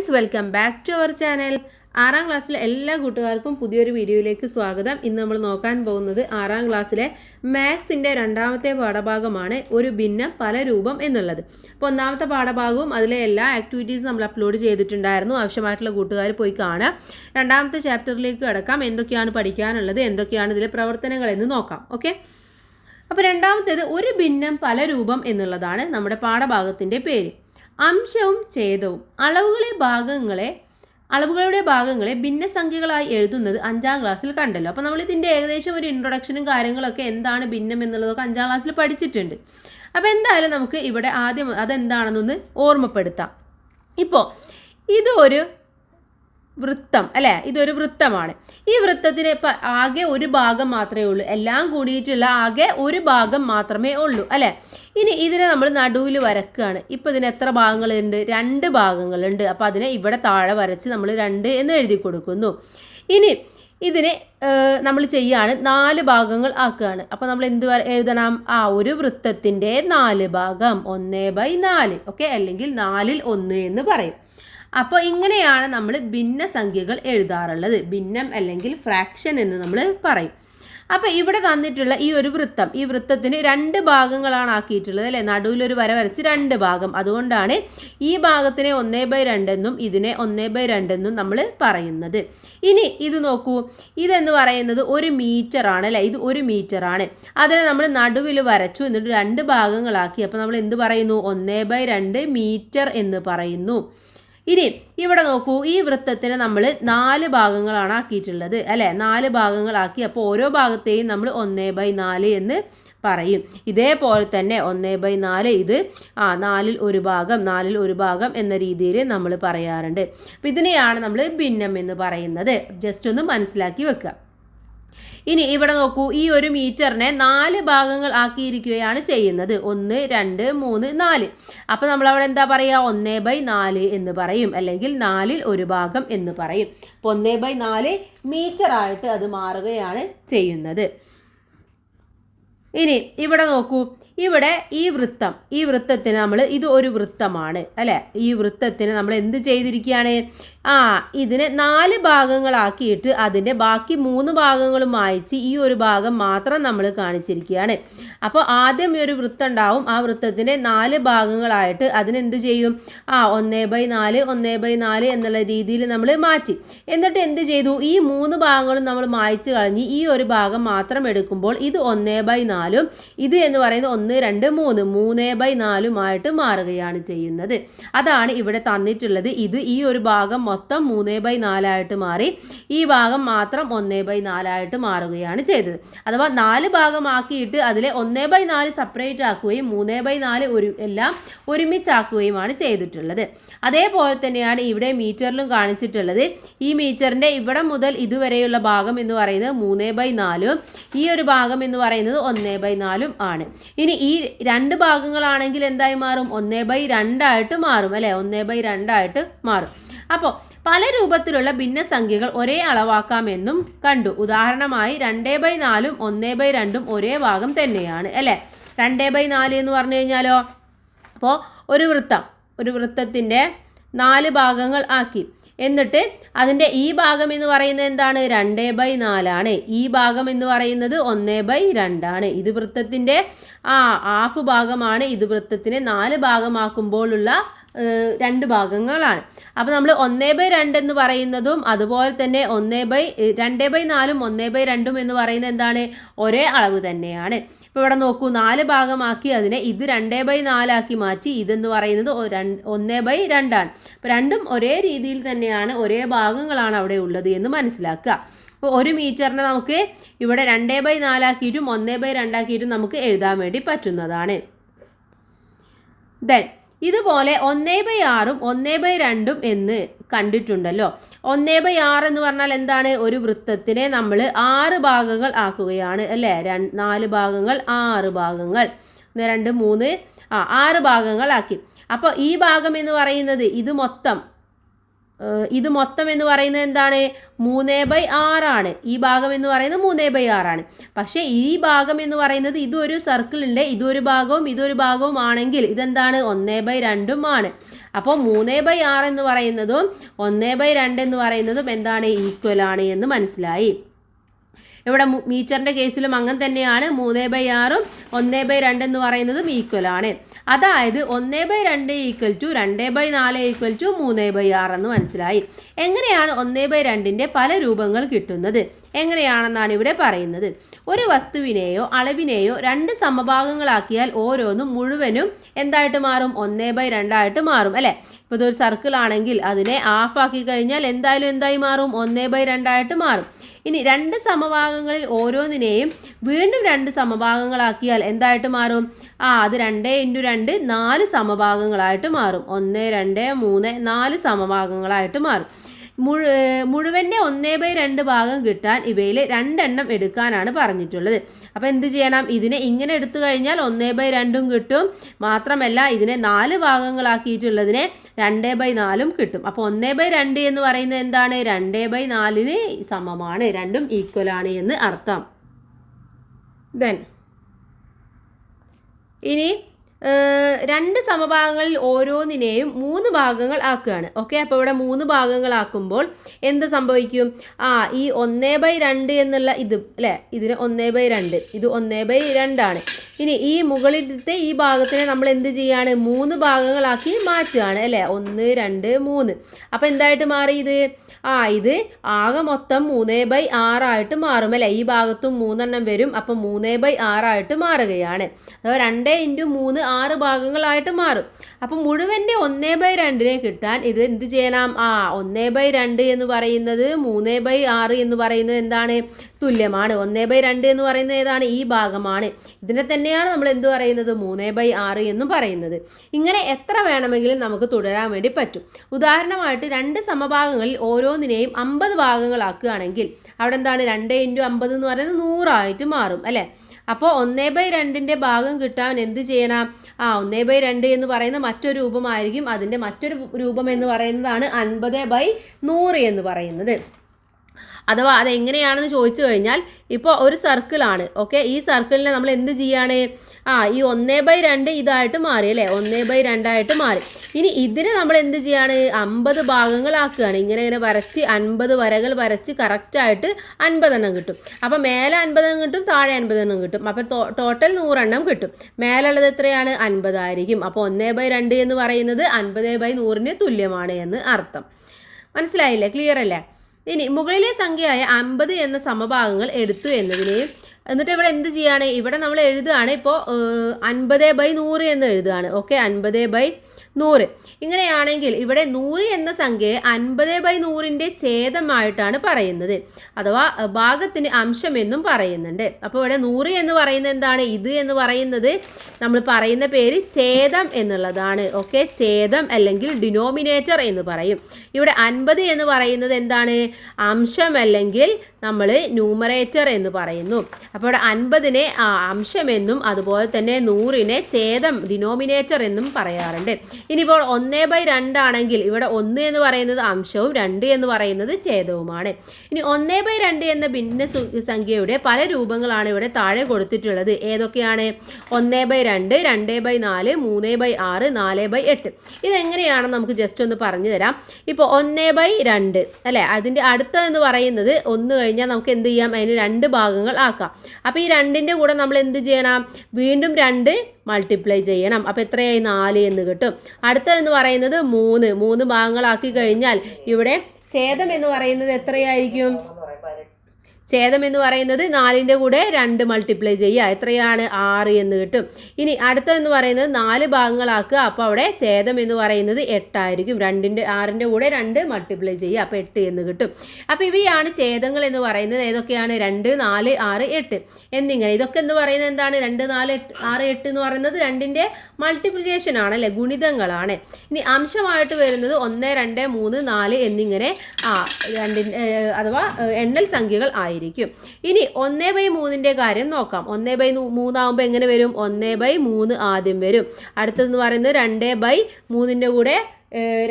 Friends, welcome back to our channel. 6ാം ക്ലാസ്സിലെ എല്ലാ കൂട്ടുകാർക്കും പുതിയൊരു വീഡിയോയിലേക്ക് സ്വാഗതം. ഇന്ന് നമ്മൾ നോക്കാൻ പോകുന്നത് 6ാം ക്ലാസ്സിലെ മാത്സിൻ്റെ രണ്ടാമത്തെ പാഠഭാഗമാണ്, ഒരു ഭിന്നം പല രൂപം എന്നുള്ളത്. അപ്പോൾ ഒന്നാമത്തെ പാഠഭാഗവും അതിലെ എല്ലാ ആക്ടിവിറ്റീസും നമ്മൾ അപ്ലോഡ് ചെയ്തിട്ടുണ്ടായിരുന്നു. ആവശ്യമായിട്ടുള്ള കൂട്ടുകാർ പോയി കാണുക. രണ്ടാമത്തെ ചാപ്റ്ററിലേക്ക് കിടക്കാം. എന്തൊക്കെയാണ് പഠിക്കാനുള്ളത്, എന്തൊക്കെയാണ് ഇതിലെ പ്രവർത്തനങ്ങൾ എന്ന് നോക്കാം. ഓക്കെ, അപ്പോൾ രണ്ടാമത്തേത് ഒരു ഭിന്നം പല രൂപം എന്നുള്ളതാണ് നമ്മുടെ പാഠഭാഗത്തിൻ്റെ പേര്. അംശവും ഛേദവും അളവുകളുടെ ഭാഗങ്ങളെ ഭിന്നസംഖ്യകളായി എഴുതുന്നത് 5ാം ക്ലാസ്സിൽ കണ്ടല്ലോ. അപ്പോൾ നമ്മൾ ഇതിൻ്റെ ഏകദേശം ഒരു ഇൻട്രൊഡക്ഷനും കാര്യങ്ങളൊക്കെ എന്താണ് ഭിന്നം എന്നുള്ളതൊക്കെ 5ാം ക്ലാസ്സിൽ പഠിച്ചിട്ടുണ്ട്. അപ്പോൾ എന്തായാലും നമുക്ക് ഇവിടെ ആദ്യം അതെന്താണെന്നൊന്ന് ഓർമ്മപ്പെടുത്താം. ഇപ്പോൾ ഇതൊരു വൃത്തം അല്ലേ, ഇതൊരു വൃത്തമാണ്. ഈ വൃത്തത്തിന് ഇപ്പം ആകെ ഒരു ഭാഗം മാത്രമേ ഉള്ളൂ, എല്ലാം കൂടിയിട്ടുള്ള ആകെ ഒരു ഭാഗം മാത്രമേ ഉള്ളൂ അല്ലേ. ഇനി ഇതിനെ നമ്മൾ നടുവിൽ വരക്കുകയാണ്. ഇപ്പം ഇതിന് എത്ര ഭാഗങ്ങളുണ്ട്? 2 ഭാഗങ്ങളുണ്ട്. അപ്പോൾ അതിനെ ഇവിടെ താഴെ വരച്ച് നമ്മൾ 2 എന്ന് എഴുതി കൊടുക്കുന്നു. ഇനി ഇതിനെ നമ്മൾ ചെയ്യുകയാണ്, 4 ഭാഗങ്ങൾ ആക്കുകയാണ്. അപ്പോൾ നമ്മൾ എന്ത് എഴുതണം? ഒരു വൃത്തത്തിൻ്റെ 4 ഭാഗം 1/4, ഓക്കെ, അല്ലെങ്കിൽ 4ൽ 1 എന്ന് പറയും. അപ്പോൾ ഇങ്ങനെയാണ് നമ്മൾ ഭിന്നസംഖ്യകൾ എഴുതാറുള്ളത്. ഭിന്നം അല്ലെങ്കിൽ ഫ്രാക്ഷൻ എന്ന് നമ്മൾ പറയും. അപ്പോൾ ഇവിടെ തന്നിട്ടുള്ള ഈ ഒരു വൃത്തം, ഈ വൃത്തത്തിന് 2 ഭാഗങ്ങളാണ് ആക്കിയിട്ടുള്ളത് അല്ലേ. നടുവിലൊരു വര വരച്ച് 2 ഭാഗം. അതുകൊണ്ടാണ് ഈ ഭാഗത്തിനെ 1/2 എന്നും ഇതിനെ 1/2 എന്നും നമ്മൾ പറയുന്നത്. ഇനി ഇത് നോക്കൂ, ഇതെന്ന് പറയുന്നത് 1 മീറ്റർ ആണ് അല്ലേ. ഇത് 1 മീറ്റർ ആണ്. അതിനെ നമ്മൾ നടുവിൽ വരച്ചു, എന്നിട്ട് 2 ഭാഗങ്ങളാക്കി. അപ്പോൾ നമ്മൾ എന്ത് പറയുന്നു? 1/2 മീറ്റർ എന്ന് പറയുന്നു. ഇനി ഇവിടെ നോക്കൂ, ഈ വൃത്തത്തിന് നമ്മൾ 4 ഭാഗങ്ങളാണ് ആക്കിയിട്ടുള്ളത് അല്ലേ. 4 ഭാഗങ്ങളാക്കി. അപ്പോൾ ഓരോ ഭാഗത്തെയും നമ്മൾ 1/4 എന്ന് പറയും. ഇതേപോലെ തന്നെ 1/4 ഇത് 4ൽ 1 ഭാഗം, 4ൽ 1 ഭാഗം എന്ന രീതിയിൽ നമ്മൾ പറയാറുണ്ട്. അപ്പോൾ ഇതിനെയാണ് നമ്മൾ ഭിന്നം എന്ന് പറയുന്നത്. ജസ്റ്റ് ഒന്ന് മനസ്സിലാക്കി വെക്കുക. ഇനി ഇവിടെ നോക്കൂ, ഈ 1 മീറ്ററിനെ 4 ഭാഗങ്ങൾ ആക്കിയിരിക്കുകയാണ് ചെയ്യുന്നത്. 1, 2, 3, 4. അപ്പോൾ നമ്മളവിടെ എന്താ പറയുക? 1/4 എന്ന് പറയും, അല്ലെങ്കിൽ 4ൽ 1 ഭാഗം എന്ന് പറയും. അപ്പോൾ 1/4 മീറ്റർ ആയിട്ട് അത് മാറുകയാണ് ചെയ്യുന്നത്. ഇനി ഇവിടെ നോക്കൂ, ഇവിടെ ഈ വൃത്തത്തിന് നമ്മൾ, ഇത് ഒരു വൃത്തമാണ് അല്ലേ. ഈ വൃത്തത്തിന് നമ്മൾ എന്ത് ചെയ്തിരിക്കുകയാണ്? ഇതിനെ 4 ഭാഗങ്ങളാക്കിയിട്ട് അതിൻ്റെ ബാക്കി 3 ഭാഗങ്ങളും മായ്ച്ച് ഈ ഒരു ഭാഗം മാത്രം നമ്മൾ കാണിച്ചിരിക്കുകയാണ്. അപ്പോൾ ആദ്യം ഈ ഒരു വൃത്തം ഉണ്ടാവും. ആ വൃത്തത്തിൻ്റെ 4 ഭാഗങ്ങളായിട്ട് അതിനെന്ത് ചെയ്യും? 1/4 1/4 എന്നുള്ള രീതിയിൽ നമ്മൾ മാറ്റി. എന്നിട്ട് എന്ത് ചെയ്തു? ഈ 3 ഭാഗങ്ങളും നമ്മൾ മായ്ച്ച് കളഞ്ഞ് ഈ ഒരു ഭാഗം മാത്രം എടുക്കുമ്പോൾ ഇത് 1/4, ഇത് എന്ന് പറയുന്നത് 1, 2, 3 3/4 മാറുകയാണ് ചെയ്യുന്നത്. അതാണ് ഇവിടെ തന്നിട്ടുള്ളത്. ഇത് ഈ ഒരു ഭാഗം മൊത്തം 3/4 മാറി, ഈ ഭാഗം മാത്രം 1/4 മാറുകയാണ് ചെയ്തത്. അഥവാ 4 ഭാഗമാക്കിയിട്ട് അതിലെ 1/4 സെപ്പറേറ്റ് ആക്കുകയും 3/4 എല്ലാം ഒരുമിച്ചാക്കുകയുമാണ് ചെയ്തിട്ടുള്ളത്. അതേപോലെ തന്നെയാണ് ഇവിടെ മീറ്ററിലും കാണിച്ചിട്ടുള്ളത്. ഈ മീറ്ററിൻ്റെ ഇവിടെ മുതൽ ഇതുവരെയുള്ള ഭാഗം എന്ന് പറയുന്നത് 3/4, ഈ ഒരു ഭാഗം എന്ന് പറയുന്നത് 1/4 ആണ്. ഇനി ഈ 2 ഭാഗങ്ങളാണെങ്കിൽ എന്തായി മാറും? 1/2 മാറും അല്ലേ. 1/2 മാറും. അപ്പോൾ പല രൂപത്തിലുള്ള ഭിന്നസംഖ്യകൾ ഒരേ അളവാക്കാമെന്നും കണ്ടു. ഉദാഹരണമായി 2/4 1/2 ഒരേ ഭാഗം തന്നെയാണ് അല്ലേ. 2/4 എന്ന് പറഞ്ഞു കഴിഞ്ഞാലോ, അപ്പോൾ ഒരു വൃത്തത്തിൻ്റെ 4 ഭാഗങ്ങൾ ആക്കി. എന്നിട്ട് അതിൻ്റെ ഈ ഭാഗം എന്ന് പറയുന്നത് എന്താണ്? 2/4 ഈ ഭാഗം എന്ന് പറയുന്നത് 1/2 ഇത് വൃത്തത്തിൻ്റെ ഹാഫ് ഭാഗമാണ്. ഇത് വൃത്തത്തിനെ 4 ഭാഗമാക്കുമ്പോഴുള്ള 2 ഭാഗങ്ങളാണ്. അപ്പോൾ നമ്മൾ 1/2 എന്ന് പറയുന്നതും അതുപോലെ തന്നെ 2/4 1/2 എന്ന് പറയുന്നത് എന്താണ്? ഒരേ അളവ് തന്നെയാണ്. ഇപ്പോൾ ഇവിടെ നോക്കൂ, 4 ഭാഗമാക്കി അതിനെ ഇത് 2/4 ആക്കി മാറ്റി. ഇതെന്ന് പറയുന്നത് 1/2 ആണ്. അപ്പോൾ രണ്ടും ഒരേ രീതിയിൽ തന്നെയാണ്, ഒരേ ഭാഗങ്ങളാണ് അവിടെ ഉള്ളത് എന്ന് മനസ്സിലാക്കുക. അപ്പോൾ 1 മീറ്ററിനെ നമുക്ക് ഇവിടെ 2/4 ആക്കിയിട്ടും 1/2 ആക്കിയിട്ടും നമുക്ക് എഴുതാൻ വേണ്ടി പറ്റുന്നതാണ്. ദെൻ ഇതുപോലെ 1/6 1/2 എന്ന് കണ്ടിട്ടുണ്ടല്ലോ. 1/6 എന്ന് പറഞ്ഞാൽ എന്താണ്? ഒരു വൃത്തത്തിനെ നമ്മൾ 6 ഭാഗങ്ങൾ ആക്കുകയാണ് അല്ലേ. 4 ഭാഗങ്ങൾ 6 ഭാഗങ്ങൾ 1, 2, 3 6 ഭാഗങ്ങൾ ആക്കി. അപ്പോൾ ഈ ഭാഗം എന്ന് പറയുന്നത് ഇത് മൊത്തം എന്ന് പറയുന്നത് എന്താണ്? 3/6 ആണ്. ഈ ഭാഗം എന്ന് പറയുന്നത് 3/6 ആണ്. പക്ഷേ ഈ ഭാഗം എന്ന് പറയുന്നത് ഇതൊരു സർക്കിളിൻ്റെ ഇതൊരു ഭാഗവും ആണെങ്കിൽ ഇതെന്താണ്? 1/2 ആണ്. അപ്പോൾ 3/6 എന്ന് പറയുന്നതും 1/2 എന്ന് പറയുന്നതും എന്താണ്, ഈക്വൽ ആണ് എന്ന് മനസ്സിലായി. ഇവിടെ മീറ്ററിൻ്റെ കേസിലും അങ്ങനെ തന്നെയാണ്. 3/6ഉം 1/2 എന്ന് പറയുന്നതും ഈക്വൽ ആണ്. അതായത് 1/2 ഈക്വൽ ടു 2/4 ഈക്വൽ ടു 3/6 എന്ന് മനസ്സിലായി. എങ്ങനെയാണ് 1/2ൻ്റെ പല രൂപങ്ങൾ കിട്ടുന്നത് എങ്ങനെയാണെന്നാണ് ഇവിടെ പറയുന്നത്. ഒരു വസ്തുവിനെയോ അളവിനെയോ 2 സമഭാഗങ്ങളാക്കിയാൽ ഓരോന്നും മുഴുവനും എന്തായിട്ട് മാറും, 1/2 ആയിട്ട് മാറും അല്ലേ. ഇപ്പോൾ ഇതൊരു സർക്കിൾ ആണെങ്കിൽ അതിനെ ഹാഫ് ആക്കി കഴിഞ്ഞാൽ എന്തായാലും എന്തായി മാറും, 1/2 ആയിട്ട് മാറും. ഇനി 2 സമഭാഗങ്ങളിൽ ഓരോന്നിനെയും വീണ്ടും 2 സമഭാഗങ്ങളാക്കിയാൽ എന്തായിട്ട് മാറും, അത് 2 × 2 4 സമഭാഗങ്ങളായിട്ട് മാറും. 1, 2, 3, 4 സമഭാഗങ്ങളായിട്ട് മാറും. മുഴുവൻ്റെ 1/2 ഭാഗം കിട്ടാൻ ഇവയിൽ 2 എണ്ണം എടുക്കാനാണ് പറഞ്ഞിട്ടുള്ളത്. അപ്പോൾ എന്ത് ചെയ്യണം, ഇതിനെ ഇങ്ങനെ എടുത്തു കഴിഞ്ഞാൽ 1/2 കിട്ടും. മാത്രമല്ല ഇതിനെ 4 ഭാഗങ്ങളാക്കിയിട്ടുള്ളതിനെ 2/4 കിട്ടും. അപ്പോൾ 1/2 എന്ന് പറയുന്നത് എന്താണ്, 2/4 സമമാണ്, രണ്ടും ഈക്വൽ ആണ് എന്ന് അർത്ഥം. ഇനി 2 സമഭാഗങ്ങളിൽ ഓരോന്നിനെയും 3 ഭാഗങ്ങൾ ആക്കുകയാണ്. ഓക്കെ, അപ്പോൾ ഇവിടെ 3 ഭാഗങ്ങളാക്കുമ്പോൾ എന്ത് സംഭവിക്കും, ഈ 1/2 എന്നുള്ള ഇത് അല്ലേ, ഇതിന് 1/2, ഇത് 1/2 ആണ്. ഇനി ഈ മുകളിലത്തെ ഈ ഭാഗത്തിനെ നമ്മൾ എന്ത് ചെയ്യാണ്, 3 ഭാഗങ്ങളാക്കി മാറ്റുകയാണ് അല്ലേ, 1, 2, 3. അപ്പോൾ എന്തായിട്ട് മാറി ഇത്, ഇത് ആകെ മൊത്തം 3/6 ആയിട്ട് മാറും അല്ലേ. ഈ ഭാഗത്തും 3 എണ്ണം വരും. അപ്പം 3/6 ആയിട്ട് മാറുകയാണ്. അഥവാ 2 × 3 6 ഭാഗങ്ങളായിട്ട് മാറും. അപ്പം മുഴുവൻ്റെ 1/2 കിട്ടാൻ ഇത് എന്ത് ചെയ്യണം, 1/2 എന്ന് പറയുന്നത് 3/6 എന്ന് പറയുന്നത് എന്താണ്, തുല്യമാണ്. 1/2 എന്ന് പറയുന്നത് ഏതാണ്, ഈ ഭാഗമാണ്. ഇതിനെ തന്നെയാണ് നമ്മൾ എന്ത് പറയുന്നത്, 3/6 എന്നും പറയുന്നത്. ഇങ്ങനെ എത്ര വേണമെങ്കിലും നമുക്ക് തുടരാൻ വേണ്ടി പറ്റും. ഉദാഹരണമായിട്ട് 2 സമഭാഗങ്ങളിൽ ഓരോന്നിനെയും 50 ഭാഗങ്ങളാക്കുകയാണെങ്കിൽ അവിടെ എന്താണ്, 2 × 50 എന്ന് പറയുന്നത് 100 ആയിട്ട് മാറും അല്ലേ. അപ്പോൾ 1/2 ഭാഗം കിട്ടാൻ എന്ത് ചെയ്യണം, 1/2 എന്ന് പറയുന്ന മറ്റൊരു രൂപമായിരിക്കും. അതിൻ്റെ മറ്റൊരു രൂപം എന്ന് പറയുന്നതാണ് 50/100 എന്ന് പറയുന്നത്. അഥവാ അതെങ്ങനെയാണെന്ന് ചോദിച്ചു കഴിഞ്ഞാൽ, ഇപ്പോൾ ഒരു സർക്കിളാണ്. ഓക്കെ, ഈ സർക്കിളിനെ നമ്മൾ എന്ത് ചെയ്യാണ്, ഈ 1/2 ഇതായിട്ട് മാറി അല്ലേ, 1/2 ആയിട്ട് മാറി. ഇനി ഇതിനെ നമ്മൾ എന്ത് ചെയ്യാണ്, 50 ഭാഗങ്ങളാക്കുകയാണ്. ഇങ്ങനെ വരച്ച് 50 വരകൾ വരച്ച് കറക്റ്റായിട്ട് 50 എണ്ണം കിട്ടും. അപ്പം മേലെ 50 എണ്ണം കിട്ടും, താഴെ 50 എണ്ണം കിട്ടും. അപ്പം ടോട്ടൽ 100 എണ്ണം കിട്ടും. മേലുള്ളത് എത്രയാണ്, 50 ആയിരിക്കും. അപ്പോൾ 1/2 എന്ന് പറയുന്നത് 50/100 തുല്യമാണ് എന്ന് അർത്ഥം. മനസ്സിലായില്ലേ, ക്ലിയർ അല്ലേ. ഇനി മുകളിലെ സംഖ്യയായ 50 എന്ന സമഭാഗങ്ങൾ എടുത്തു എന്നതിനെയും എന്നിട്ട് ഇവിടെ എന്ത് ചെയ്യാണ്, ഇവിടെ നമ്മൾ എഴുതുകയാണ്. ഇപ്പോൾ 50/100 എന്ന് എഴുതുകയാണ്. ഓക്കെ, 50/100. ഇങ്ങനെയാണെങ്കിൽ ഇവിടെ 100 എന്ന സംഖ്യയെ 50/100ൻ്റെ ഛേദമായിട്ടാണ് പറയുന്നത്. അഥവാ ഭാഗത്തിന് അംശം എന്നും പറയുന്നുണ്ട്. അപ്പോൾ ഇവിടെ 100 എന്ന് പറയുന്നത് എന്താണ്, ഇത് എന്ന് പറയുന്നത് നമ്മൾ പറയുന്ന പേര് ഛേദം എന്നുള്ളതാണ്. ഓക്കെ, ഛേദം അല്ലെങ്കിൽ ഡിനോമിനേറ്റർ എന്ന് പറയും. ഇവിടെ 50 എന്ന് പറയുന്നത് എന്താണ്, അംശം അല്ലെങ്കിൽ നമ്മൾ ന്യൂമറേറ്റർ എന്ന് പറയുന്നു. അപ്പോൾ ഇവിടെ 50നെ അംശമെന്നും അതുപോലെ തന്നെ 100നെ ഛേദം ഡിനോമിനേറ്റർ എന്നും പറയാറുണ്ട്. ഇനിയിപ്പോൾ 1/2 ആണെങ്കിൽ ഇവിടെ 1 എന്ന് പറയുന്നത് അംശവും 2 എന്ന് പറയുന്നത് ഛേദവുമാണ്. ഇനി 1/2 എന്ന ഭിന്ന സംഖ്യയുടെ പല രൂപങ്ങളാണ് ഇവിടെ താഴെ കൊടുത്തിട്ടുള്ളത്. ഏതൊക്കെയാണ്, 1/2, 2/4, 3/6, 4/8. ഇതെങ്ങനെയാണെന്ന് നമുക്ക് ജസ്റ്റ് ഒന്ന് പറഞ്ഞു തരാം. ഇപ്പോൾ 1/2 അല്ലേ, അതിൻ്റെ അടുത്തതെന്ന് പറയുന്നത് 1 കഴിഞ്ഞാൽ നമുക്ക് എന്ത് ചെയ്യാം, അതിന് 2 ഭാഗങ്ങൾ ആക്കാം. അപ്പോൾ ഈ 2ൻ്റെ കൂടെ നമ്മൾ എന്ത് ചെയ്യണം, വീണ്ടും 2 മൾട്ടിപ്ലൈ ചെയ്യണം. അപ്പോൾ എത്രയായി, 4 എന്ന് കിട്ടും. അടുത്തതെന്ന് പറയുന്നത് 3 ഭാഗങ്ങളാക്കി കഴിഞ്ഞാൽ ഇവിടെ ഛേദം എന്ന് പറയുന്നത് എത്രയായിരിക്കും, ഛേദം എന്ന് പറയുന്നത് 4ൻ്റെ കൂടെ 2 മൾട്ടിപ്ലൈ ചെയ്യുക, എത്രയാണ്, 6 എന്ന് കിട്ടും. ഇനി അടുത്തതെന്ന് പറയുന്നത് 4 ഭാഗങ്ങളാക്കുക. അപ്പോൾ അവിടെ ഛേദം എന്ന് പറയുന്നത് 8 ആയിരിക്കും. 6ൻ്റെ കൂടെ 2 മൾട്ടിപ്ലൈ ചെയ്യുക, അപ്പോൾ 8 എന്ന് കിട്ടും. അപ്പോൾ ഇവയാണ് ഛേദങ്ങൾ എന്ന് പറയുന്നത്. ഏതൊക്കെയാണ്, 2, 4, 6, 8 എന്നിങ്ങനെ. ഇതൊക്കെ എന്ന് പറയുന്നത് എന്താണ്, 2, 4, 6, 8 എന്ന് പറയുന്നത് 2ൻ്റെ മൾട്ടിപ്ലിക്കേഷൻ ആണ് അല്ലേ, ഗുണിതങ്ങളാണ്. ഇനി അംശമായിട്ട് വരുന്നത് 1, 2, 3, 4 എന്നിങ്ങനെ 2 അഥവാ എണ്ണൽ സംഖ്യകൾ ആയിരിക്കും. ഇനി 1/3ൻ്റെ കാര്യം നോക്കാം. 1/3 ആകുമ്പോൾ എങ്ങനെ വരും, 1/3 ആദ്യം വരും. അടുത്തതെന്ന് പറയുന്നത് 2/3ൻ്റെ കൂടെ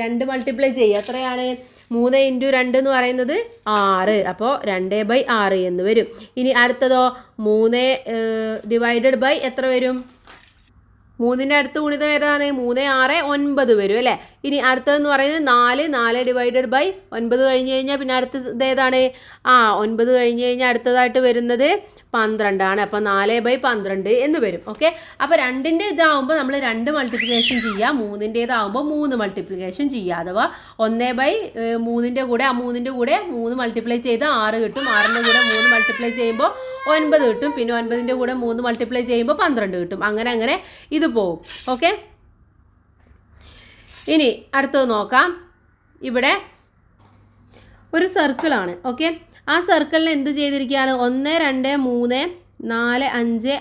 2 മൾട്ടിപ്ലൈ ചെയ്യുക, എത്രയാണ്, 3 × 2 എന്ന് പറയുന്നത് 6. അപ്പോൾ 2/6 എന്ന് വരും. ഇനി അടുത്തതോ 3 ഡിവൈഡഡ് ബൈ എത്ര വരും, 3ൻ്റെ അടുത്ത ഗുണിതം ഏതാണ്? 3, 6, 9 വരും അല്ലേ. ഇനി അടുത്തതെന്ന് പറയുന്നത് 4 ഡിവൈഡഡ് ബൈ 9 കഴിഞ്ഞ് കഴിഞ്ഞാൽ പിന്നെ അടുത്തത് ഏതാണ്? 9 കഴിഞ്ഞ് കഴിഞ്ഞാൽ അടുത്തതായിട്ട് വരുന്നത് 12 ആണ്. അപ്പോൾ 4/12 എന്ന് വരും. ഓക്കെ, അപ്പോൾ 2ൻ്റെ ഇതാവുമ്പോൾ നമ്മൾ 2 മൾട്ടിപ്ലിക്കേഷൻ ചെയ്യുക, 3ൻ്റേതാവുമ്പോൾ 3 മൾട്ടിപ്ലിക്കേഷൻ ചെയ്യുക. അഥവാ 1/3ൻ്റെ കൂടെ 3 മൾട്ടിപ്ലൈ ചെയ്ത് 6 കിട്ടും. 6ൻ്റെ കൂടെ 3 മൾട്ടിപ്ലൈ ചെയ്യുമ്പോൾ 9 കിട്ടും. പിന്നെ 9ൻ്റെ കൂടെ 3 മൾട്ടിപ്ലൈ ചെയ്യുമ്പോൾ 12 കിട്ടും. അങ്ങനെ ഇത് പോവും. ഓക്കെ, ഇനി അടുത്തത് നോക്കാം. ഇവിടെ ഒരു സർക്കിളാണ്. ഓക്കെ, ആ സർക്കിളിനെ എന്ത് ചെയ്തിരിക്കുകയാണ്? 1, 2, 3, 4, 5,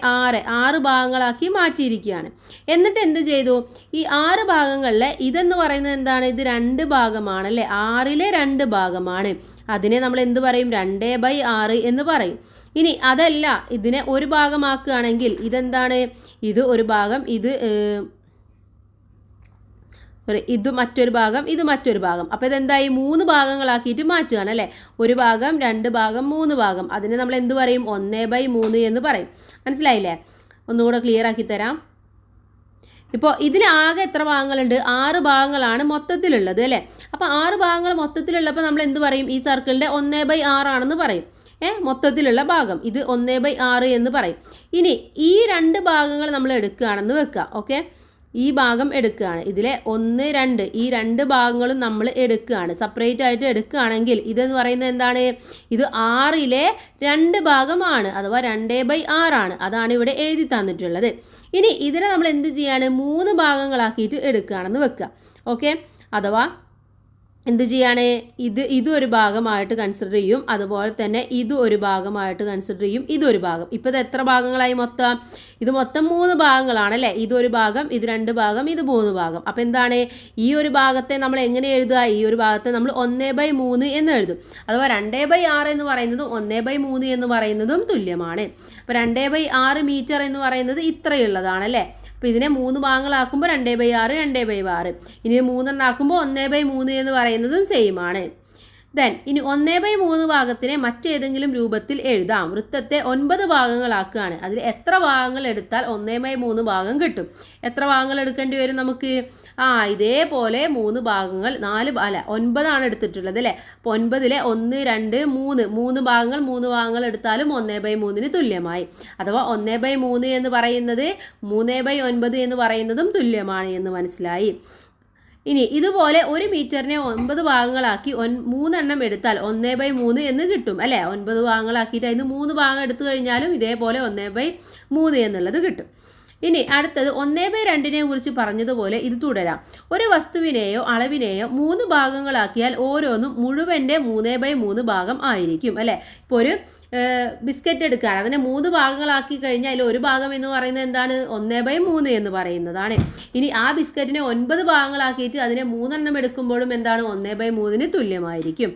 6 ഭാഗങ്ങളാക്കി മാറ്റിയിരിക്കുകയാണ്. എന്നിട്ട് എന്ത് ചെയ്തു? ഈ 6 ഭാഗങ്ങളിൽ ഇതെന്ന് പറയുന്നത് എന്താണ്? ഇത് 2 ഭാഗമാണ് അല്ലേ. 6ലെ 2 ഭാഗമാണ്. അതിനെ നമ്മൾ എന്ത് പറയും? 2/6 എന്ന് പറയും. ഇനി അതല്ല, ഇതിനെ ഒരു ഭാഗമാക്കുകയാണെങ്കിൽ ഇതെന്താണ്? ഇത് ഒരു ഭാഗം, ഇത് മറ്റൊരു ഭാഗം, ഇത് മറ്റൊരു ഭാഗം. അപ്പോൾ ഇതെന്തായി? 3 ഭാഗങ്ങളാക്കിയിട്ട് മാറ്റുകയാണ് അല്ലേ. 1 ഭാഗം, 2 ഭാഗം, 3 ഭാഗം. അതിനെ നമ്മൾ എന്ത് പറയും? 1/3 എന്ന് പറയും. മനസ്സിലായില്ലേ? ഒന്നുകൂടെ ക്ലിയർ ആക്കി തരാം. ഇപ്പോൾ ഇതിലാകെ എത്ര ഭാഗങ്ങളുണ്ട്? 6 ഭാഗങ്ങളാണ് മൊത്തത്തിലുള്ളത് അല്ലേ. അപ്പോൾ 6 ഭാഗങ്ങൾ മൊത്തത്തിലുള്ളപ്പോൾ നമ്മൾ എന്ത് പറയും? ഈ സർക്കിളിൻ്റെ 1/6 ആണെന്ന് പറയും. മൊത്തത്തിലുള്ള ഭാഗം ഇത് 1/6 എന്ന് പറയും. ഇനി ഈ 2 ഭാഗങ്ങൾ നമ്മൾ എടുക്കുകയാണെന്ന് വെക്കുക. ഓക്കെ, ഈ ഭാഗം എടുക്കുകയാണ്. ഇതിലെ 1, 2 ഈ 2 ഭാഗങ്ങളും നമ്മൾ എടുക്കുകയാണ്. സെപ്പറേറ്റ് ആയിട്ട് എടുക്കുകയാണെങ്കിൽ ഇതെന്ന് പറയുന്നത് എന്താണ്? ഇത് 6ലെ 2 ഭാഗമാണ്, അഥവാ 2/6 ആണ്. അതാണ് ഇവിടെ എഴുതി തന്നിട്ടുള്ളത്. ഇനി ഇതിനെ നമ്മൾ എന്ത് ചെയ്യാണ്? 3 ഭാഗങ്ങളാക്കിയിട്ട് എടുക്കുകയാണെന്ന് വെക്കുക. ഓക്കെ, അഥവാ എന്ത് ചെയ്യാണ്? ഇതൊരു ഭാഗമായിട്ട് കൺസിഡർ ചെയ്യും. അതുപോലെ തന്നെ ഇത് ഒരു ഭാഗമായിട്ട് കൺസിഡർ ചെയ്യും. ഇതൊരു ഭാഗം. ഇപ്പോൾ ഇത് എത്ര ഭാഗങ്ങളായി മൊത്തം? ഇത് മൊത്തം 3 ഭാഗങ്ങളാണല്ലേ. ഇതൊരു ഭാഗം, ഇത് 2 ഭാഗം, ഇത് 3 ഭാഗം. അപ്പോൾ എന്താണ്? ഈ ഒരു ഭാഗത്തെ നമ്മൾ എങ്ങനെ എഴുതുക? ഈ ഒരു ഭാഗത്തെ നമ്മൾ 1/3 എന്ന് എഴുതും. അഥവാ 2/6 എന്ന് പറയുന്നതും 1/3 എന്ന് പറയുന്നതും തുല്യമാണ്. അപ്പോൾ 2/6 മീറ്റർ എന്ന് പറയുന്നത് ഇത്രയുള്ളതാണല്ലേ. അപ്പോൾ ഇതിനെ 3 ഭാഗങ്ങളാക്കുമ്പോൾ 2/6, 2/6. ഇനി 3 ആക്കുമ്പോൾ 1/3 എന്ന് പറയുന്നതും സെയിം ആണ്. ദെൻ ഇനി 1/3 ഭാഗത്തിനെ മറ്റേതെങ്കിലും രൂപത്തിൽ എഴുതാം. വൃത്തത്തെ 9 ഭാഗങ്ങളാക്കുകയാണ്. അതിൽ എത്ര ഭാഗങ്ങൾ എടുത്താൽ 1/3 ഭാഗം കിട്ടും? എത്ര ഭാഗങ്ങൾ എടുക്കേണ്ടി വരും നമുക്ക്? ഇതേപോലെ 3 ഭാഗങ്ങൾ 9 ആണ് എടുത്തിട്ടുള്ളത് അല്ലേ. അപ്പോൾ 9ലെ 1, 2, 3 ഭാഗങ്ങൾ എടുത്താലും 1/3 തുല്യമായി. അഥവാ 1/3 എന്ന് പറയുന്നത് 3/9 എന്ന് പറയുന്നതും തുല്യമാണ് എന്ന് മനസ്സിലായി. ഇനി ഇതുപോലെ 1 മീറ്ററിനെ 9 ഭാഗങ്ങളാക്കി 3 എണ്ണം എടുത്താൽ 1/3 എന്ന് കിട്ടും അല്ലേ. 9 ഭാഗങ്ങളാക്കിയിട്ട് അതിന് 3 ഭാഗം എടുത്തു കഴിഞ്ഞാലും ഇതേപോലെ 1/3 എന്നുള്ളത് കിട്ടും. ഇനി അടുത്തത് 1/2നെ കുറിച്ച് പറഞ്ഞതുപോലെ ഇത് തുടരാം. ഒരു വസ്തുവിനെയോ അളവിനെയോ 3 ഭാഗങ്ങളാക്കിയാൽ ഓരോന്നും മുഴുവൻ്റെ 3/3 ഭാഗം ആയിരിക്കും അല്ലേ. ഇപ്പോൾ ഒരു ബിസ്ക്കറ്റ് എടുക്കാൻ അതിനെ 3 ഭാഗങ്ങളാക്കി കഴിഞ്ഞാൽ അതിൽ ഒരു ഭാഗം എന്ന് പറയുന്നത് എന്താണ്? 1/3 എന്ന് പറയുന്നതാണ്. ഇനി ആ ബിസ്ക്കറ്റിനെ 9 ഭാഗങ്ങളാക്കിയിട്ട് അതിനെ 3 എണ്ണം എടുക്കുമ്പോഴും എന്താണ്? 1/3 തുല്യമായിരിക്കും.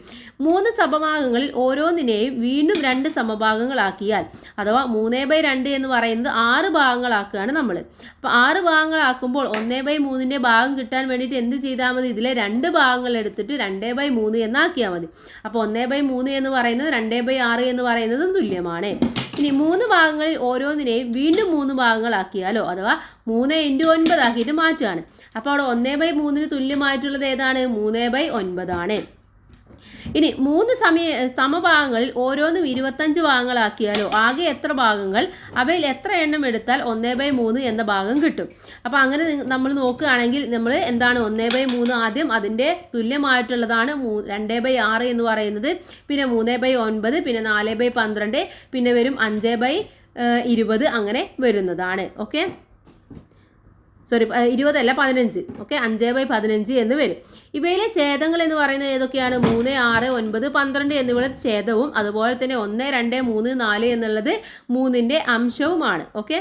3 സമഭാഗങ്ങളിൽ ഓരോന്നിനെയും വീണ്ടും 2 സമഭാഗങ്ങളാക്കിയാൽ അഥവാ 3/2 എന്ന് പറയുന്നത് 6 ഭാഗങ്ങളാക്കുകയാണ് നമ്മൾ. അപ്പോൾ 6 ഭാഗങ്ങളാക്കുമ്പോൾ 1/3 ഭാഗം കിട്ടാൻ വേണ്ടിയിട്ട് എന്ത് ചെയ്താൽ മതി? ഇതിലെ 2 ഭാഗങ്ങൾ എടുത്തിട്ട് 2/3 എന്നാക്കിയാൽ മതി. അപ്പോൾ 1/3 എന്ന് പറയുന്നത് 2/6 എന്ന് പറയുന്നതും തുല്യമാണ്. ഇനി 3 ഭാഗങ്ങളിൽ ഓരോന്നിനെയും വീണ്ടും 3 ഭാഗങ്ങളാക്കിയാലോ അഥവാ 3 × 9 ആക്കിയിട്ട് മാറ്റുകയാണ്. അപ്പോൾ അവിടെ 1/3 തുല്യമായിട്ടുള്ളത് ഏതാണ്? 3/9 ആണ്. ഇനി 3 സമഭാഗങ്ങളിൽ ഓരോന്നും 25 ഭാഗങ്ങളാക്കിയാലോ ആകെ എത്ര ഭാഗങ്ങൾ? അവയിൽ എത്ര എണ്ണം എടുത്താൽ 1/3 എന്ന ഭാഗം കിട്ടും? അപ്പോൾ അങ്ങനെ നമ്മൾ നോക്കുകയാണെങ്കിൽ നമ്മൾ എന്താണ്? 1/3 ആദ്യം അതിൻ്റെ തുല്യമായിട്ടുള്ളതാണ് 2/6 എന്ന് പറയുന്നത്. പിന്നെ 3/9, പിന്നെ 4/12, പിന്നെ വരും 5/20 അങ്ങനെ വരുന്നതാണ്. ഓക്കെ, 20 അല്ല 15. ഓക്കെ, 5/15 എന്ന് വരും. ഇവയിലെ ഛേദങ്ങൾ എന്ന് പറയുന്നത് ഏതൊക്കെയാണ്? 3, 6, 9, 12 എന്നിവയുടെ ഛേദവും അതുപോലെ തന്നെ 1, 2, 3, 4 എന്നുള്ളത് 3ൻ്റെ അംശവുമാണ്. ഓക്കെ,